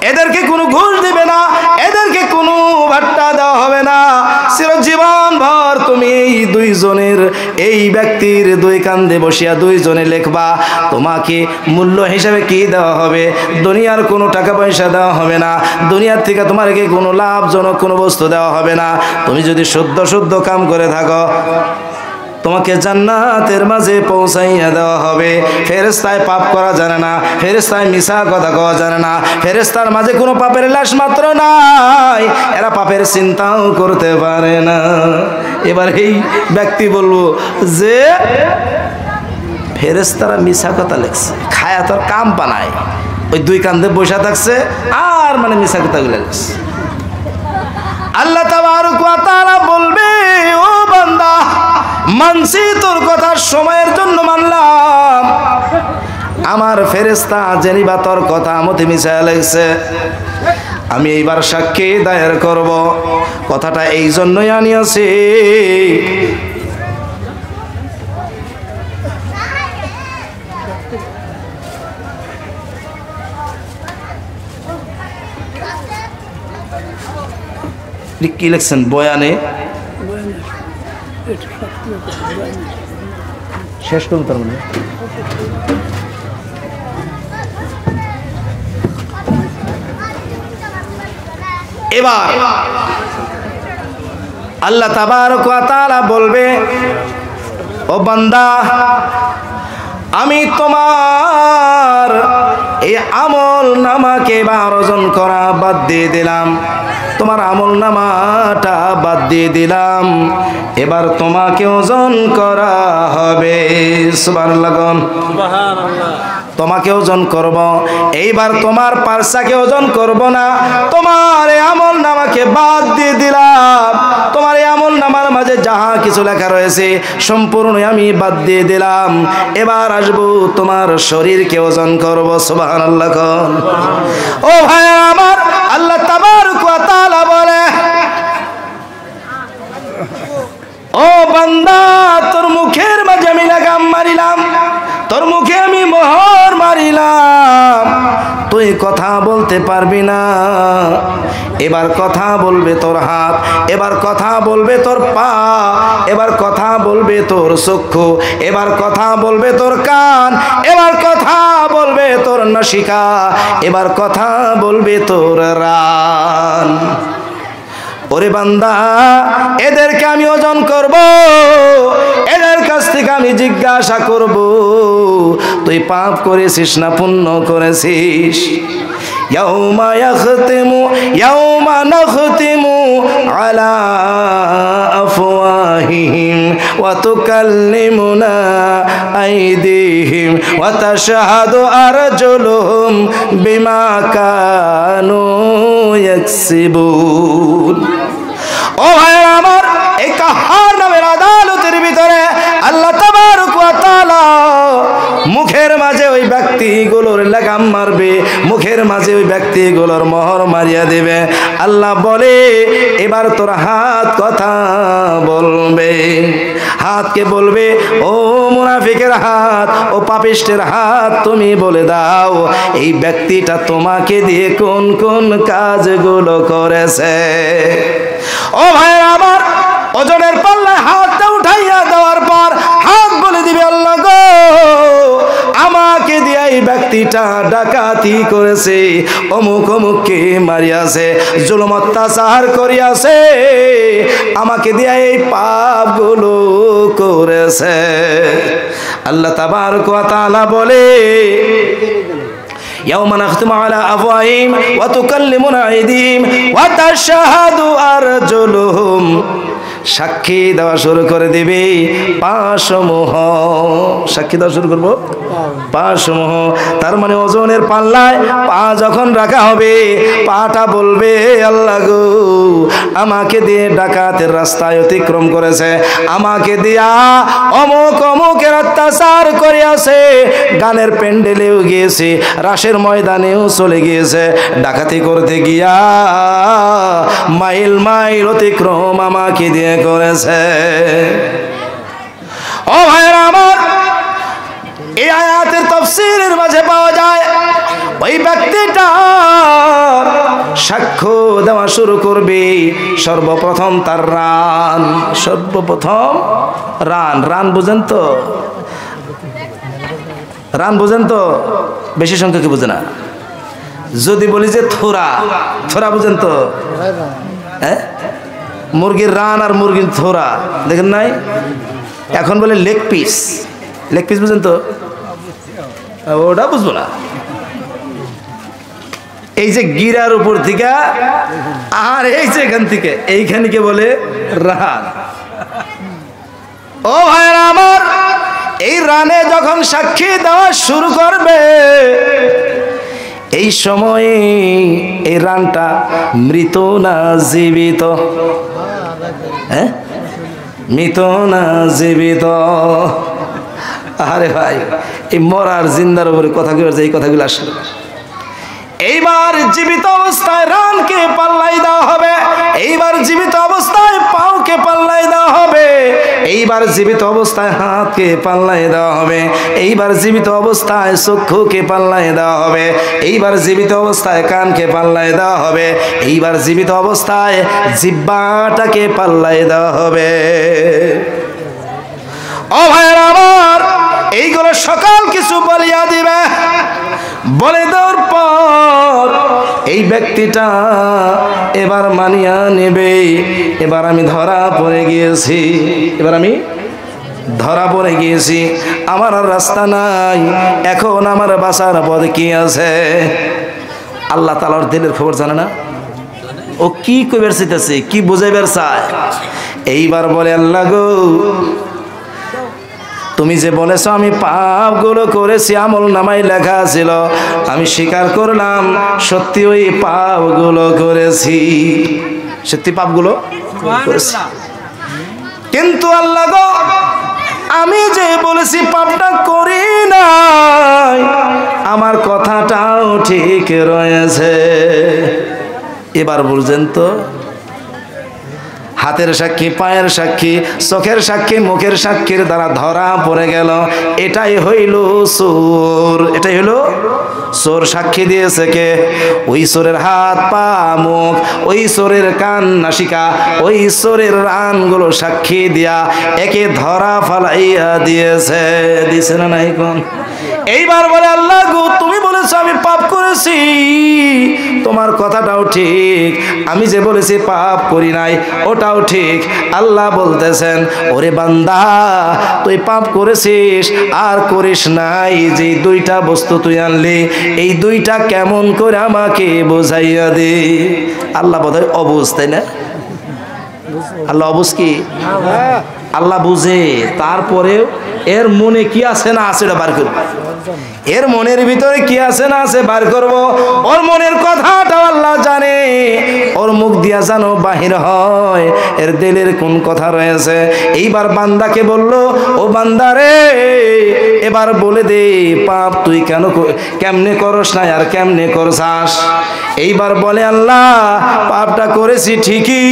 এদেরকে কোনো ঘুষ দিবে না, এদেরকে কোনো ভাট্টা দেওয়া হবে না। চিরজীবন ভর তুমি এই দুইজনের, এই ব্যক্তির দুই কান্দে বসিয়া দুইজনে লিখবা, তোমাকে মূল্য হিসাবে কি দেওয়া হবে? দুনিয়ার কোনো টাকা পয়সা দেওয়া হবে না, দুনিয়ার থেকে তোমাকে কোনো লাভজনক কোনো বস্তু দেওয়া হবে না। তুমি যদি শুদ্ধ শুদ্ধ কাম করে থাকো, তোমাকে জান্নাতের মাঝে পৌঁছাইয়া দেওয়া হবে। ফেরেশতায় পাপ করা জানে না, ফেরেশতায় মিছা কথা কওয়া জানে না, ফেরেশতার মাঝে কোনো পাপের লাশ মাত্র নাই, এরা পাপের চিন্তাও করতে পারে না। এবার এই ব্যক্তি বলবো যে ফেরেশতারা মিছা কথা লিখছে, খায়া তোর কাম বানায়, ওই দুই কান্দে বসে থাকছে আর মানে মিছা কথাগুলো লিখছে। আল্লাহ তাবারক ওয়া তাআলা বলবে, ও বান্দা, মানছি তোর কথা, সময়ের জন্য মানলাম, আমার ফেরেশতা জেনিবা তোর কথা মতে মিছা লাগছে, আমি এইবার সাক্ষী দায়ের করব। কথাটা এই জন্যই আনিয়াছি, কি লিখছেন বয়ানে? শেষ করুন তার মানে। এবার আল্লাহ তাবারক ওয়া তাআলা বলবে, ও বান্দা, আমি তোমার এই আমল নামাকে বা ওজন করা বাদ দিয়ে দিলাম, তোমার আমল নামাটা বাদ দিয়ে দিলাম, এবার তোমাকে ওজন করা হবে। সুবহানাল্লাহ। তোমাকে ওজন করব, এইবার তোমার পারসাকে ওজন করব না, তোমার এই আমল নামাকে বাদ দিয়ে দিলাম, তোমার এই আমল নামার মাঝে যাহা কিছু লেখা রয়েছে সম্পূর্ণ আমি বাদ দিয়ে দিলাম। এবার আসবো তোমার শরীরকে ওজন করব। সুবহানাল্লাহ। ও ভাই আমার, আল্লাহ তাবারক ওয়া তাআলা বলে, ও বান্দা, তোর মুখের মাঝে আমি লাগাম মারিলাম, তোর মুখে আমি মোহর মারিলাম, তুই কথা বলতে পারবি না। এবার কথা বলবে তোর হাত, এবার কথা বলবে তোর পা, এবার কথা বলবে তোর চক্ষু, এবার কথা বলবে তোর কান, এবার কথা বলবে তোর নাসিকা, এবার কথা বলবে তোর রান। ওরে বান্দা, এদেরকে আমি ওজন করব, এদের কাছ থেকে আমি জিজ্ঞাসা করব তুই পাপ করেছিস না পুণ্য করেছিস। ইয়াউমা নাখতিমু আলা আফওয়াহিহিম ওয়া তুকাল্লিমুনা আইদিহিম ওয়া তাশহাদু আরজুলুহুম বিমা কানু ইয়াকসিবুন। ও ভাইরা আমার, এই কাহার নামের আদালতের ভিতরে আল্লাহ তাবারক ওয়া তাআলা মুখের মাঝে ওই ব্যক্তিগুলোর লাগাম মারবে, মুখের মাঝে ওই ব্যক্তিগুলোর মোহর মারিয়া দেবে। আল্লাহ বলে এবার তোর হাত কথা বলবে। হাতকে বলবে, ও মুনাফিকের হাত, ও পাপিষ্টের হাত, তুমি বলে দাও এই ব্যক্তিটা তোমাকে দিয়ে কোন কোন কাজগুলো করেছে। ও ভাইরা আমার, ওজনের পাল্লায় হাতটা উঠাইয়া দেওয়ার পর হাত বলে দিবে, আল্লাহ গো আমাকে দিয়ে এই ব্যক্তিটা ডাকাতি করেছে, অমুক অমুককে মারিয়াছে, জুলুম অত্যাচার করিয়াছে, আমাকে দিয়ে এই পাপগুলো করেছে। আল্লাহ তাবারক ওয়া তাআলা বলে ইয়াউমা নাখতিমু আলা আফওয়াহিহিম ওয়া তুকাল্লিমুনা আইদিহিম ওয়া তাশহাদু আরজুলুহুম। সাক্ষী দেওয়া শুরু করে দিবে পাসমূহ। সাক্ষী দেওয়া শুরু করবো পাসমূহ। তার মানে ওজনের পাল্লায় পা যখন রাখা হবে, পাটা বলবে আল্লাহ গো আমাকে দিয়ে ডাকাতের রাস্তায় অতিক্রম করেছে, আমাকে দিয়া অমুক অমুকের অত্যাচার করিয়াছে, গানের প্যান্ডেলেও গিয়েছে, রাসের ময়দানেও চলে গিয়েছে, ডাকাতি করতে গিয়া মাইল মাইল অতিক্রম আমাকে দিয়ে করেছে। ও ভাইরা আমার, এই আয়াতের তাফসীরের মাঝে পাওয়া যায় ওই ব্যক্তিটার সাক্ষ্য দেওয়া শুরু করবে সর্বপ্রথম তার রান। সর্বপ্রথম রান। রান বুঝেন তো? রান বুঝেন তো? বেশি সংখ্যকে বুঝে না। যদি বলি যে থোড়া, থোড়া বুঝেন তো? হ্যাঁ, মুরগির রান আর মুরগির থোড়া দেখেন নাই? এখন বলে লেগ পিস। লেগ পিস বুঝেন তো? ওটা বুঝবো না। এই যে গিরার উপর থেকে আর এই যে এখান থেকে এইখানকে বলে রান। ও ভাইরা আমার, এই রানে যখন সাক্ষী দেওয়া শুরু করবে, এই সময়ে এই রানটা মৃত না জীবিত? হ্যাঁ, মৃত না জীবিত? আরে ভাই, এই মরার জিন্দার উপরে কথা কি এই কথাগুলো আসলে এইবার জীবিত অবস্থায় রানকে পাল্লাই দেওয়া হবে, এইবার জীবিত অবস্থায় পাওকে পাল্লাই দেওয়া হবে, এইবার জীবিত অবস্থায় হাতকে পাল্লাই দেওয়া হবে, এইবার জীবিত অবস্থায় চক্ষুকে পাল্লাই দেওয়া হবে, এইবার জীবিত অবস্থায় কানকে পাল্লাই দেওয়া হবে, এইবার জীবিত অবস্থায় জিহ্বাটাকে পাল্লাই দেওয়া হবে। ও ভাইরা আমার, এইগুলো সকাল কিছু বলিয়া দিবে। বলে দেওয়ার পর এই ব্যক্তিটা এবার মানিয়া নেবে, এবার আমি ধরা পড়ে গিয়েছি, এবার আমি ধরা পড়ে গিয়েছি, আমার আর রাস্তা নাই, এখন আমার বাঁচার পথ কি আছে? আল্লাহ তাআলার দিলের খবর জানে না? ও কি কইবার চাইতেছে, কি বুঝাইবার চায়? এইবার বলে আল্লাহ গো তুমি যে বলেছো আমি পাপগুলো করেছি, আমল নামায় লেখা ছিল, আমি স্বীকার করলাম সত্যি ওই পাপগুলো করেছি, সত্যি পাপগুলো করেছি, কিন্তু আল্লাহ গো আমি যে বলেছি পাপটা করি নাই, আমার কথাটাও ঠিক রয়েছে। এবার বুঝছেন তো? হাতের সাক্ষী, পায়ের সাক্ষী, চোখের সাক্ষী, মুখের সাক্ষীর দ্বারা ধরা পড়ে গেল। এটাই হইল চোর। এটাই হইল চোর। সাক্ষী দিয়েছে কে? ওই চোরের হাত, পা, মুখ, ওই চোরের কান, নাসিকা, ওই চোরের রানগুলো সাক্ষী দিয়া একে ধরা ফালাইয়া দিয়েছে। দিছে না নাই কোন? এইবার বলে আল্লাহ গো, তুমি বলেছো আমি পাপ করেছি, তোমার কথাটাও ঠিক, আমি যে বলেছি পাপ করি নাই ওটাও ঠিক। আল্লাহ বলতেছেন, ওরে বান্দা, তুই পাপ করেছিস আর করিস নাই, যে দুইটা বস্তু তুই আনলি, এই দুইটা কেমন করে আমাকে বোঝাইয়া দে। আল্লাহ বোধহয় অবুঝ, তাই না? আল্লাহ অবুঝ কি? আল্লাহ বুঝে, তারপরেও এর মনে কি আছে না আছে এটা বার করবো। এর মনের ভিতরে কি আছে না আছে বার করব। ওর মনের কথাটাও আল্লাহ জানে, ওর মুখ দিয়া জানো বাহির হয় এর দিলের কোন কথা রয়েছে। এইবার বান্দাকে বলল, ও বান্দারে, এবার বলে দে পাপ তুই কেন কেমনে করস না আর কেমনে করছাস। এইবার বলে আল্লাহ, পাপটা করেছি ঠিকই,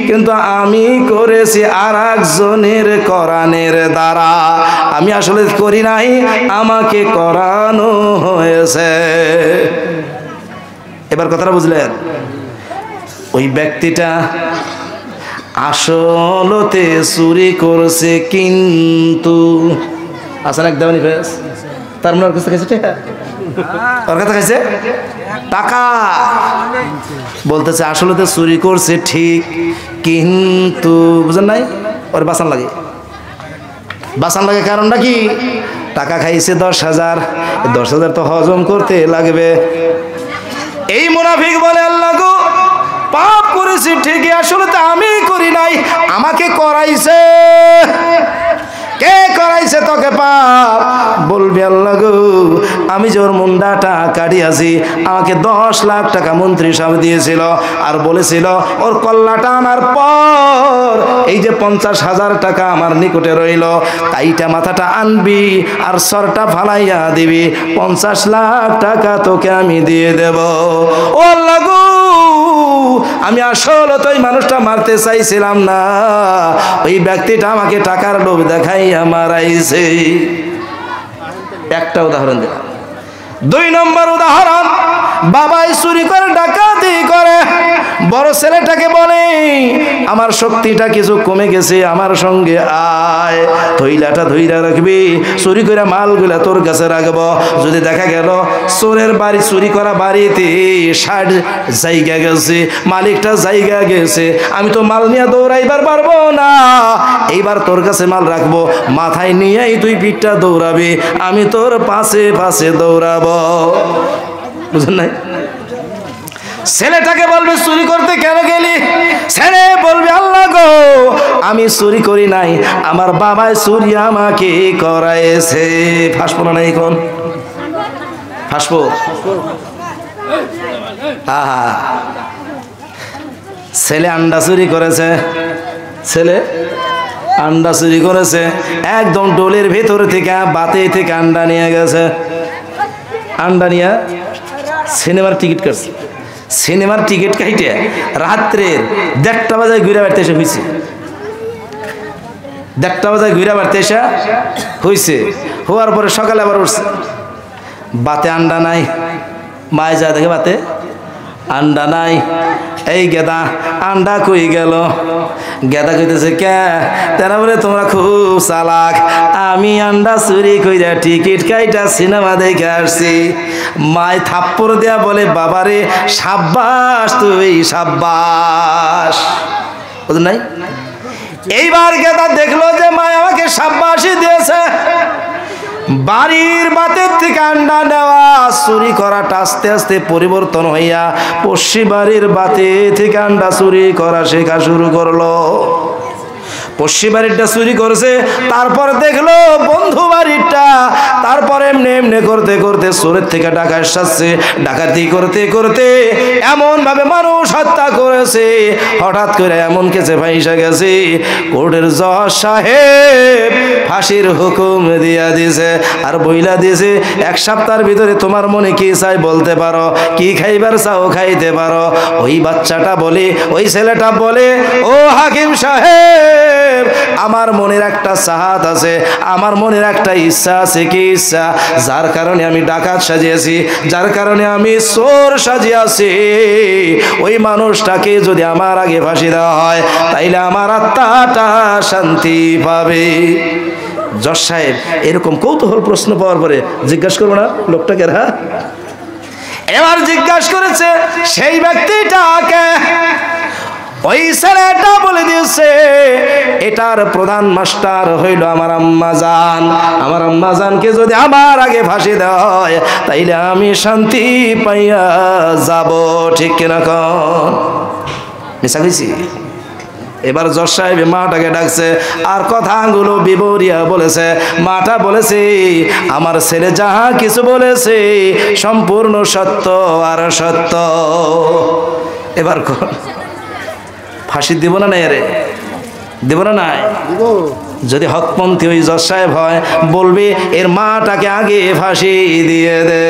কিন্তু আমি করেছি আর একজনের করানের দ্বারা, আমি আসলে করি নাই, আমাকে করানো হয়েছে। এবার কথাটা বুঝলেন? ওই ব্যক্তিটা আসলতে চুরি করছে, কিন্তু আসলে একদম তার মনে ওর কাছে খাইছে ওর কাছে খাইছে টাকা। বলতেছে আসলে তো চুরি করছে ঠিক, কিন্তু বুঝেন নাই, ওর বাঁচান লাগে। বাঁচান লাগে কারণটা কি? টাকা খাইছে 10,000, 10,000 তো হজম করতে লাগবে। এই মুনাফিক বলে, আল্লাহ গো, পাপ করেছি ঠিকই, আসলে তো আমি করি নাই, আমাকে করাইছে। কে করাইছে তোকে পাপ? বলবি আল্লাহ গো, আমি যে ওর মুন্ডাটা কাটিয়াছি, আমাকে 10 লাখ টাকা মন্ত্রী সাহেব দিয়েছিল, আর বলেছিল ওর কল্লাটা আনার পর এই যে 50,000 টাকা আমার নিকটে রইল, কাইটা মাথাটা আনবি আর সরটা ফালাইয়া দিবি, 50 লাখ টাকা তোকে আমি দিয়ে দেব। ও আল্লাহ গো, আমি আসলে তো ওই মানুষটা মারতে চাইছিলাম না, ওই ব্যক্তিটা আমাকে টাকার লোভ দেখাইয়া মারাইছে। একটা উদাহরণ দিলাম। 2 নম্বর উদাহরণ, বাবাই চুরি করে, ডাকাতি করে, বড় ছেলেটাকে বলে আমার শক্তিটা কিছু কমে গেছে, আমার সঙ্গে আয়, থইলাটা ধইরা রাখবি, চুরি করে মালগুলা তোর কাছে রাখবো। যদি দেখা গেল চোরের বাড়ি, চুরি করা বাড়িতে 60 জায়গা গেছে, মালিকটা জায়গা গেছে, আমি তো মাল নিয়ে দৌড়াইবার পারবো না, এইবার তোর কাছে মাল রাখবো, মাথায় নিয়েই তুই পিঠটা দৌড়াবি, আমি তোর পাশে পাশে দৌড়াবো। বুঝলেন নাই? ছেলেটাকে বলবে চুরি করতে কেন গেলি? ছেলে বলবে আল্লাহ গো, আমি চুরি করি নাই, আমার বাবাই চুরি আমাকে করাইছে। ফাঁসবো না নাই কোন? ফাঁসবো? ছেলে আন্ডা চুরি করেছে, ছেলে আন্ডা চুরি করেছে, একদম ডোলের ভেতর থেকে বাতে থেকে আন্ডা নিয়ে গেছে। আন্ডা নিয়ে সিনেমার টিকিট কাটছে, সিনেমার টিকিট কাইটে রাত্রের 1:30 বাজায় ঘুরে বেড়াতে এসে হয়েছে। 1:30 বাজায় ঘুরে বেড়াতে এসে হয়েছে, হওয়ার পরে সকালে আবার উঠছে, বাতে আন্ডা নাই। মায় যা দেখে বাতে আন্ডা নাই। এই গেদা আন্ডা কই গেল? গেদা কইতেছে, কে? তারা বলে তোমরা খুব চালাক, আমি আন্ডা চুরি কইরা টিকিট কাইটা সিনেমা দেখে আসছি। মায় থাপ্পড় দেয়া বলে, বাবারে সাব্বাস, তুই সাব্বাস। বুঝলেন নাই? এইবার গেদা দেখলো যে মায় আমাকে সাব্বাসই দিয়েছে। বাড়ির বাতের থেকে আন্ডা নেওয়া চুরি করাটা আস্তে আস্তে পরিবর্তন হইয়া পশ্চিম বাড়ির বাতে থেকে আন্ডা চুরি করা শেখা শুরু করলো। পশ্চি বাড়িটা চুরি করেছে, তারপর দেখলো বন্ধু বাড়িটা, তারপর এমনি এমনি করতে করতে চোরের থেকে ডাকাত সাজছে, ডাকাতি করতে করতে এমন ভাবে মানুষ হত্যা করেছে, হঠাৎ করে এমন কেসে ফাঁসা গেছে, কোর্টের জজ সাহেব ফাঁসির হুকুম দিয়া দিয়েছে, আর বইলা দিয়েছে 1 সপ্তাহের ভিতরে তোমার মনে কি চাই বলতে পারো, কি খাইবার চাও খাইতে পারো। ওই বাচ্চাটা বলে, ওই ছেলেটা বলে, ও হাকিম সাহেব, আমার মনের একটা চাহাত আছে, আমার মনের একটা ইচ্ছা আছে। কি ইচ্ছা? যার কারণে আমি ডাকাত সাজিয়েছি, যার কারণে আমি চোর সাজিয়েছি, ওই মানুষটাকে যদি আমার আগে ফাঁসি দেওয়া হয় তাইলে আমার আত্মাটা শান্তি পাবে। জজ সাহেব এরকম কৌতূহল প্রশ্ন পাওয়ার পরে জিজ্ঞাসা করবো না লোকটাকে, হ্যাঁ এবার জিজ্ঞাসা করেছে সেই ব্যক্তিটাকে। ওই ছেলেটা বলে দিয়েছে এটার প্রধান মাস্টার হইল আমার আম্মাজান, আমার আম্মাজানকে যদি আমার আগে ফাঁসি দেওয়া হয় তাইলে আমি শান্তি পাইয়া যাব। ঠিক কিনা কন? মিশা কইছি? এবার জজ সাহেব মাটাকে ডাকছে, আর কথাগুলো বিবরিয়া বলেছে। মাটা বলেছে আমার ছেলে যাহা কিছু বলেছে সম্পূর্ণ সত্য আর সত্য। এবার ফাঁসি দিব না নাই? আরে দিব না নাই? যদি হকপন্থী ওই জজ সাহেব হয় বলবে এর মাটাকে আগে ফাঁসি দিয়ে দে।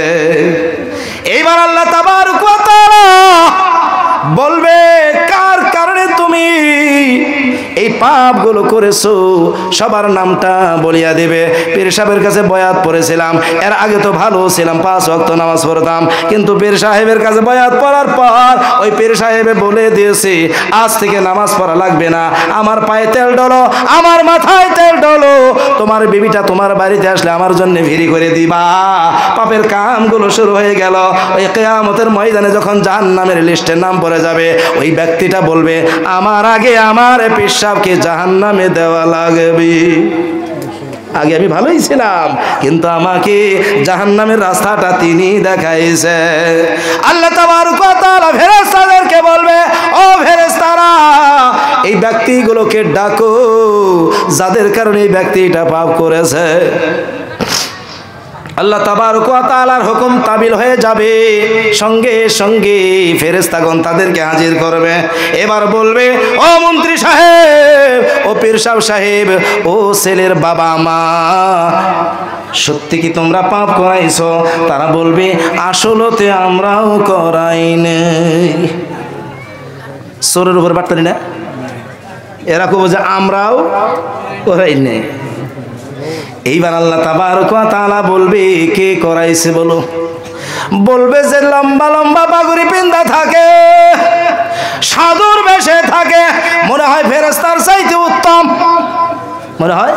এইবার আল্লাহ তাবারক ওয়া তাআলা বলবে কার কারণে তুমি এই পাপগুলো করেছো সবার নামটা বলিয়া দেবে। পীর সাহেবের কাছে বয়াত পড়েছিলাম, এর আগে তো ভালো ছিলাম, 5 ওয়াক্ত নামাজ পড়তাম, কিন্তু পীর সাহেবের কাছে বয়াত পড়ার পর ওই পীর সাহেবে বলে দিয়েছে আজ থেকে নামাজ পড়া লাগবে না, আমার পায়ে তেল ডলো, আমার মাথায় তেল ডলো, তোমার বিবিটা তোমার বাড়িতে আসলে আমার জন্য ভিড়ি করে দিবা। পাপের কামগুলো শুরু হয়ে গেল। ওই কিয়ামতের ময়দানে যখন জাহান্নামের লিস্টে নাম পড়ে যাবে ওই ব্যক্তিটা বলবে আমার আগে আমার পেশাবকে জাহান্নামে দেওয়া লাগবে। আগে আমি ভালোই ছিলাম কিন্তু আমাকে জাহান্নামের রাস্তাটা তিনি দেখাইছে। আল্লাহ তাবারক ওয়া তাআলা ফেরেশতাদেরকে বলবে ও ফেরেশতারা এই ব্যক্তিগুলোকে ডাকো যাদের কারণে এই ব্যক্তিটা পাপ করেছে। আল্লাহ তাবারক ওয়া তাআলার হুকুম তাবিল হয়ে যাবে, সঙ্গে সঙ্গে ফেরেশতাগণ তাদেরকে হাজির করবে। এবার বলবে ও মন্ত্রী সাহেব, ও পীর সাহেব, ও ছেলের বাবা মা, সত্যি কি তোমরা পাপ করাইছো? তারা বলবে আসলতে আমরাও করাই নাই। চোরের উপর বাটতারি না, এরা কব যে আমরাও করাই নাই। এইবার আল্লাহ তাবারক ওয়া তাআলা বলবে কে করাইছে বলো? বলবে যে লম্বা লম্বা পাগড়ি পিন্দা থাকে, সাধুর বেশে থাকে, মনে হয় ফেরেশতার চাইতে উত্তম, মনে হয়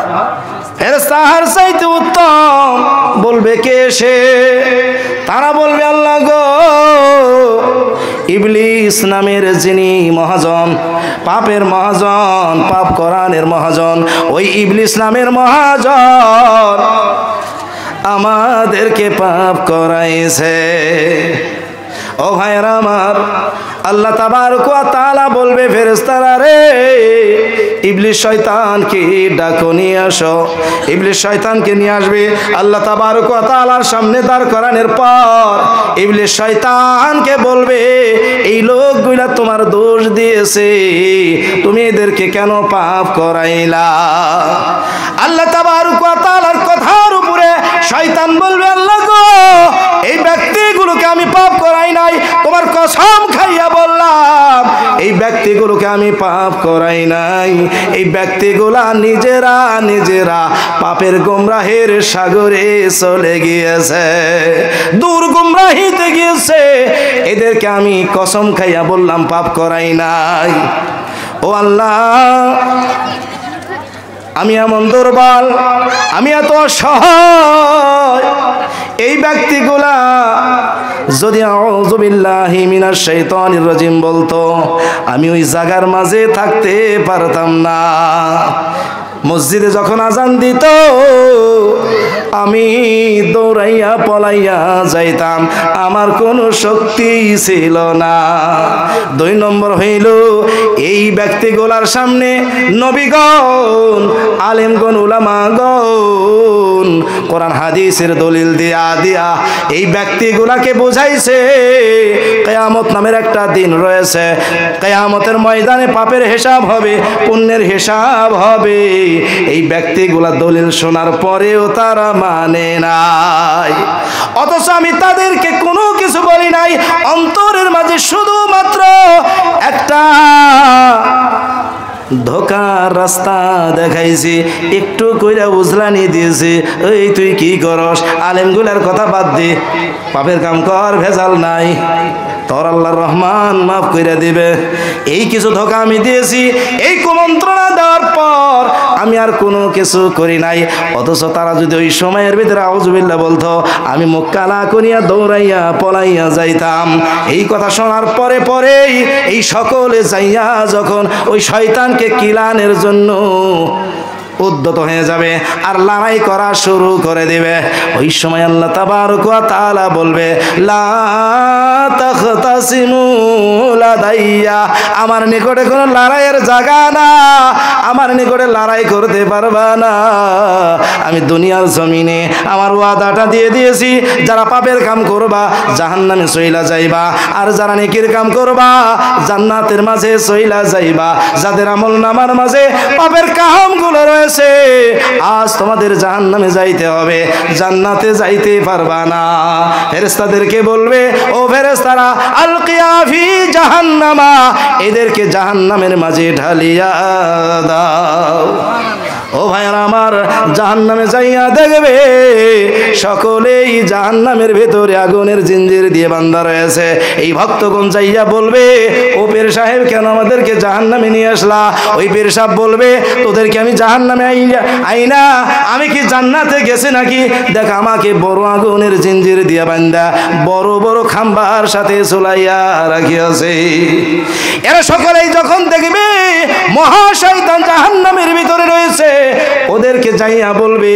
ফেরেশতার চাইতে উত্তম। বলবে কে সে? তারা বলবে আল্লাহ গো, ইবলিস নামের যিনি মহাজন, পাপের মহাজন, পাপ করানের মহাজন, ওই ইবলিস নামের মহাজন আমাদেরকে পাপ করাইছে। ও ভাইরা আমার, আল্লাহ তাবারক ওয়া তাআলা বলবে ফেরেশতারা রে ইবলিস শয়তানকে ডাকো নিয়ে আসো। ইবলিস শয়তানকে নিয়ে আসবে। আল্লাহ তাবারক ওয়া তাআলার সামনে দাঁড় করানোর পর ইবলিস শয়তানকে বলবে এই লোকগুলা তোমার দোষ দিয়েছে, তুমি এদেরকে কেন পাপ করাইলা? আল্লাহ তাবারক ওয়া তাআলার কথার উপরে শয়তান বলবে আল্লাহ গো, এই ব্যক্তিগুলোকে আমি পাপ করাই নাই, তোমার কসম খাইয়া বললাম এই ব্যক্তিগুলোকে আমি পাপ করাই নাই। এই ব্যক্তিগুলা নিজেরা নিজেরা পাপের গুমরাহের সাগরে চলে গিয়েছে, দূর গুমরাহিতে গিয়েছে, এদেরকে আমি কসম খাইয়া বললাম পাপ করাই নাই। ও আল্লাহ, আমি এমন দুর্বল, আমি এত অসহায়, এই ব্যক্তিগুলা যদি আউযু বিল্লাহি মিনাশ শাইতানির রাজিম বলতো আমি ওই জায়গার মাঝে থাকতে পারতাম না। মসজিদে যখন আজান দিত আমি দৌড়াইয়া পলাইয়া যাইতাম, আমার কোনো শক্তি ছিল না। 2 নম্বর হইল এই ব্যক্তিগুলার সামনে নবীগণ, আলেমগণ, উলামাগণ কোরআন হাদিসের দলিল দিয়া দিয়া এই ব্যক্তিগুলাকে বুঝাইছে কিয়ামত নামের একটা দিন রয়েছে, কিয়ামতের ময়দানে পাপের হিসাব হবে, পুণ্যের হিসাব হবে। এই ব্যক্তিগুলা দলিল শোনার পরেও তারা মানে নাই, অথচ আমি তাদেরকে কোনো কিছু বলি নাই। অন্তরের মাঝে শুধুমাত্র একটা ধোকার রাস্তা দেখাইছি, একটু কইরা উজলানি দিয়েছি, এই তুই কি করস, আলেমগুলার কথা বাদ দে, পাপের কাম কর, ভেজাল নাই, তোর আল্লাহর রহমান মাফ কইরা দিবে। এই কিছু ধোকা আমি দিয়েছি। এই কুমন্ত্রণা দেওয়ার পর আমি আর কোনো কিছু করি নাই, অথচ তারা যদি ওই সময়ের ভিতরে আউযুবিল্লাহ বলতো, আমি মুখ কালা করিয়া দৌড়াইয়া পলাইয়া যাইতাম। এই কথা শোনার পরে পরেই এই সকলে যাইয়া যখন ওই শয়তানকে কিলানের জন্য উদ্যত হয়ে যাবে আর লড়াই করা শুরু করে দেবে, ওই সময় আল্লাহ তাবারক ওয়া তাআলা বলবে, লা তাখতাসিমু লাদাইয়া, আমার নিকটে কোনো লড়াইয়ের জায়গা না, আমার নিকটে লড়াই করতে পারবা না। আমি দুনিয়ার জমিনে আমার ওয়াদাটা দিয়ে দিয়েছি, যারা পাপের কাম করবা জাহান্নামে চইলা যাইবা, আর যারা নেকির কাম করবা জান্নাতের মাঝে চইলা যাইবা। যাদের আমল নামার মাঝে পাপের কামগুলো রয়েছে, আজ তোমাদের জাহান্নামে যাইতে হবে, জান্নাতে যাইতে পারবা না। ফেরেশতাদেরকে বলবে, ও ফেরেশতারা, আলকিয়া ফি জাহান্নামা, এদেরকে জাহান্নামের মাঝে ঢালিয়া দাও। ও ভাইরা আমার, জাহান্নামে যাইয়া দেখবে সকলেই জাহান্নামের ভেতরে আগুনের জিঞ্জির দিয়ে বাঁধা রয়েছে। এই ভক্তগণ যাইয়া বলবে, ও পীর সাহেব কেন আমাদেরকে জাহান্নামে নিয়ে আসলা? ওই পীর সাহেব বলবে, তোদেরকে আমি জাহান্নামে আইনা আমি কি জান্নাতে গেছি নাকি? দেখ আমাকে বড় আগুনের জিঞ্জির দিয়ে বাঁধা বড় বড় খাম্বার সাথে ঝুলাইয়া রাখিয়াছে। এরা সকলেই যখন দেখবে মহাশয়তান জাহান্নামের ভিতরে রয়েছে, ওদেরকে যাইয়া বলবে,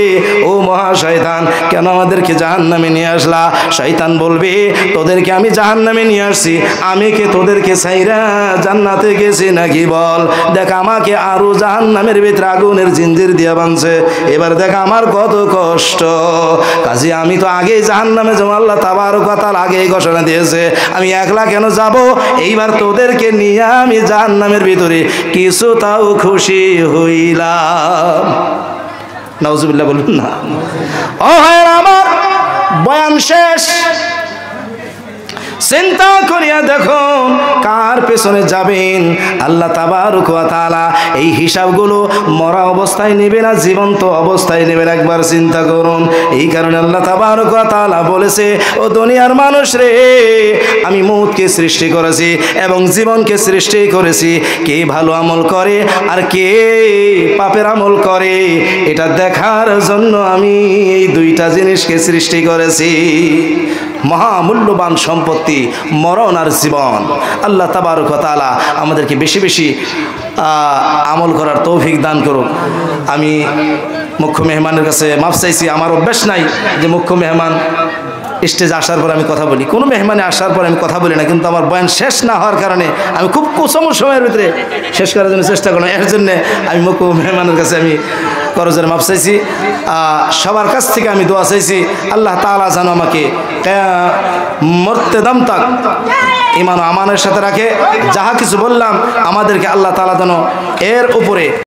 ও মহাশয়তান কেন আমাদেরকে জাহান্নামে নিয়ে আসলা? শয়তান বলবে, তোদেরকে আমি জাহান্নামে নিয়ে আসছি, আমি কি তোদেরকে ছাইরা জান্নাতে গেছি নাকি? বল, দেখ আমাকে আরো জাহান্নামের ভিতরে আগুনের জিঞ্জির দিয়ে বাঁধছে, এবার দেখ আমার কত কষ্ট। কাজে আমি তো আগেই জাহান্নামে যাবো, আল্লাহ তাবারক ওয়া তাআলা আগেই ঘোষণা দিয়েছে, আমি একলা কেন যাব? এইবার তোদেরকে নিয়ে আমি জাহান্নামের ভিতরে কিছু তাও খুশি হইলাম। নাউজুবিল্লাহ বলুন না। ও ভাইরা আমার, বয়ান শেষ। চিন্তা করিয়া দেখুন কার পেছনে যাবেন। আল্লাহ তাবারক ওয়া তাআলা এই হিসাবগুলো মরা অবস্থায় নেবে না জীবন্ত অবস্থায় নেবেন, একবার চিন্তা করুন। এই কারণে আল্লাহ তাবারক ওয়া তাআলা বলেছে, ও দুনিয়ার মানুষ রে, আমি মউতকে সৃষ্টি করেছি এবং জীবনকে সৃষ্টি করেছি, কে ভালো আমল করে আর কে পাপের আমল করে এটা দেখার জন্য আমি এই দুইটা জিনিসকে সৃষ্টি করেছি। মহামূল্যবান সম্পত্তি মরণ আর জীবন। আল্লাহ তাবারক ওয়া তাআলা আমাদেরকে বেশি বেশি আমল করার তৌফিক দান করুক। আমি মুখ্য মেহমানের কাছে মাফ চাইছি, আমার অভ্যাস নাই যে মুখ্য মেহমান স্টেজে আসার পর আমি কথা বলি, কোনো মেহমানে আসার পর আমি কথা বলি না, কিন্তু আমার বয়ান শেষ না হওয়ার কারণে আমি খুব কম সময়ের ভিতরে শেষ করার জন্য চেষ্টা করলাম। এর জন্যে আমি মুখ্য মেহমানের কাছে আমি করজের মাফ চাইছি। সবার কাছ থেকে আমি দোয়া চাইছি, আল্লাহ তাআলা যেন আমাকে মরতে দম তাক ঈমান ও আমানের সাথে রাখে। যাহা কিছু বললাম আমাদেরকে আল্লাহ তাআলা যেন এর উপরে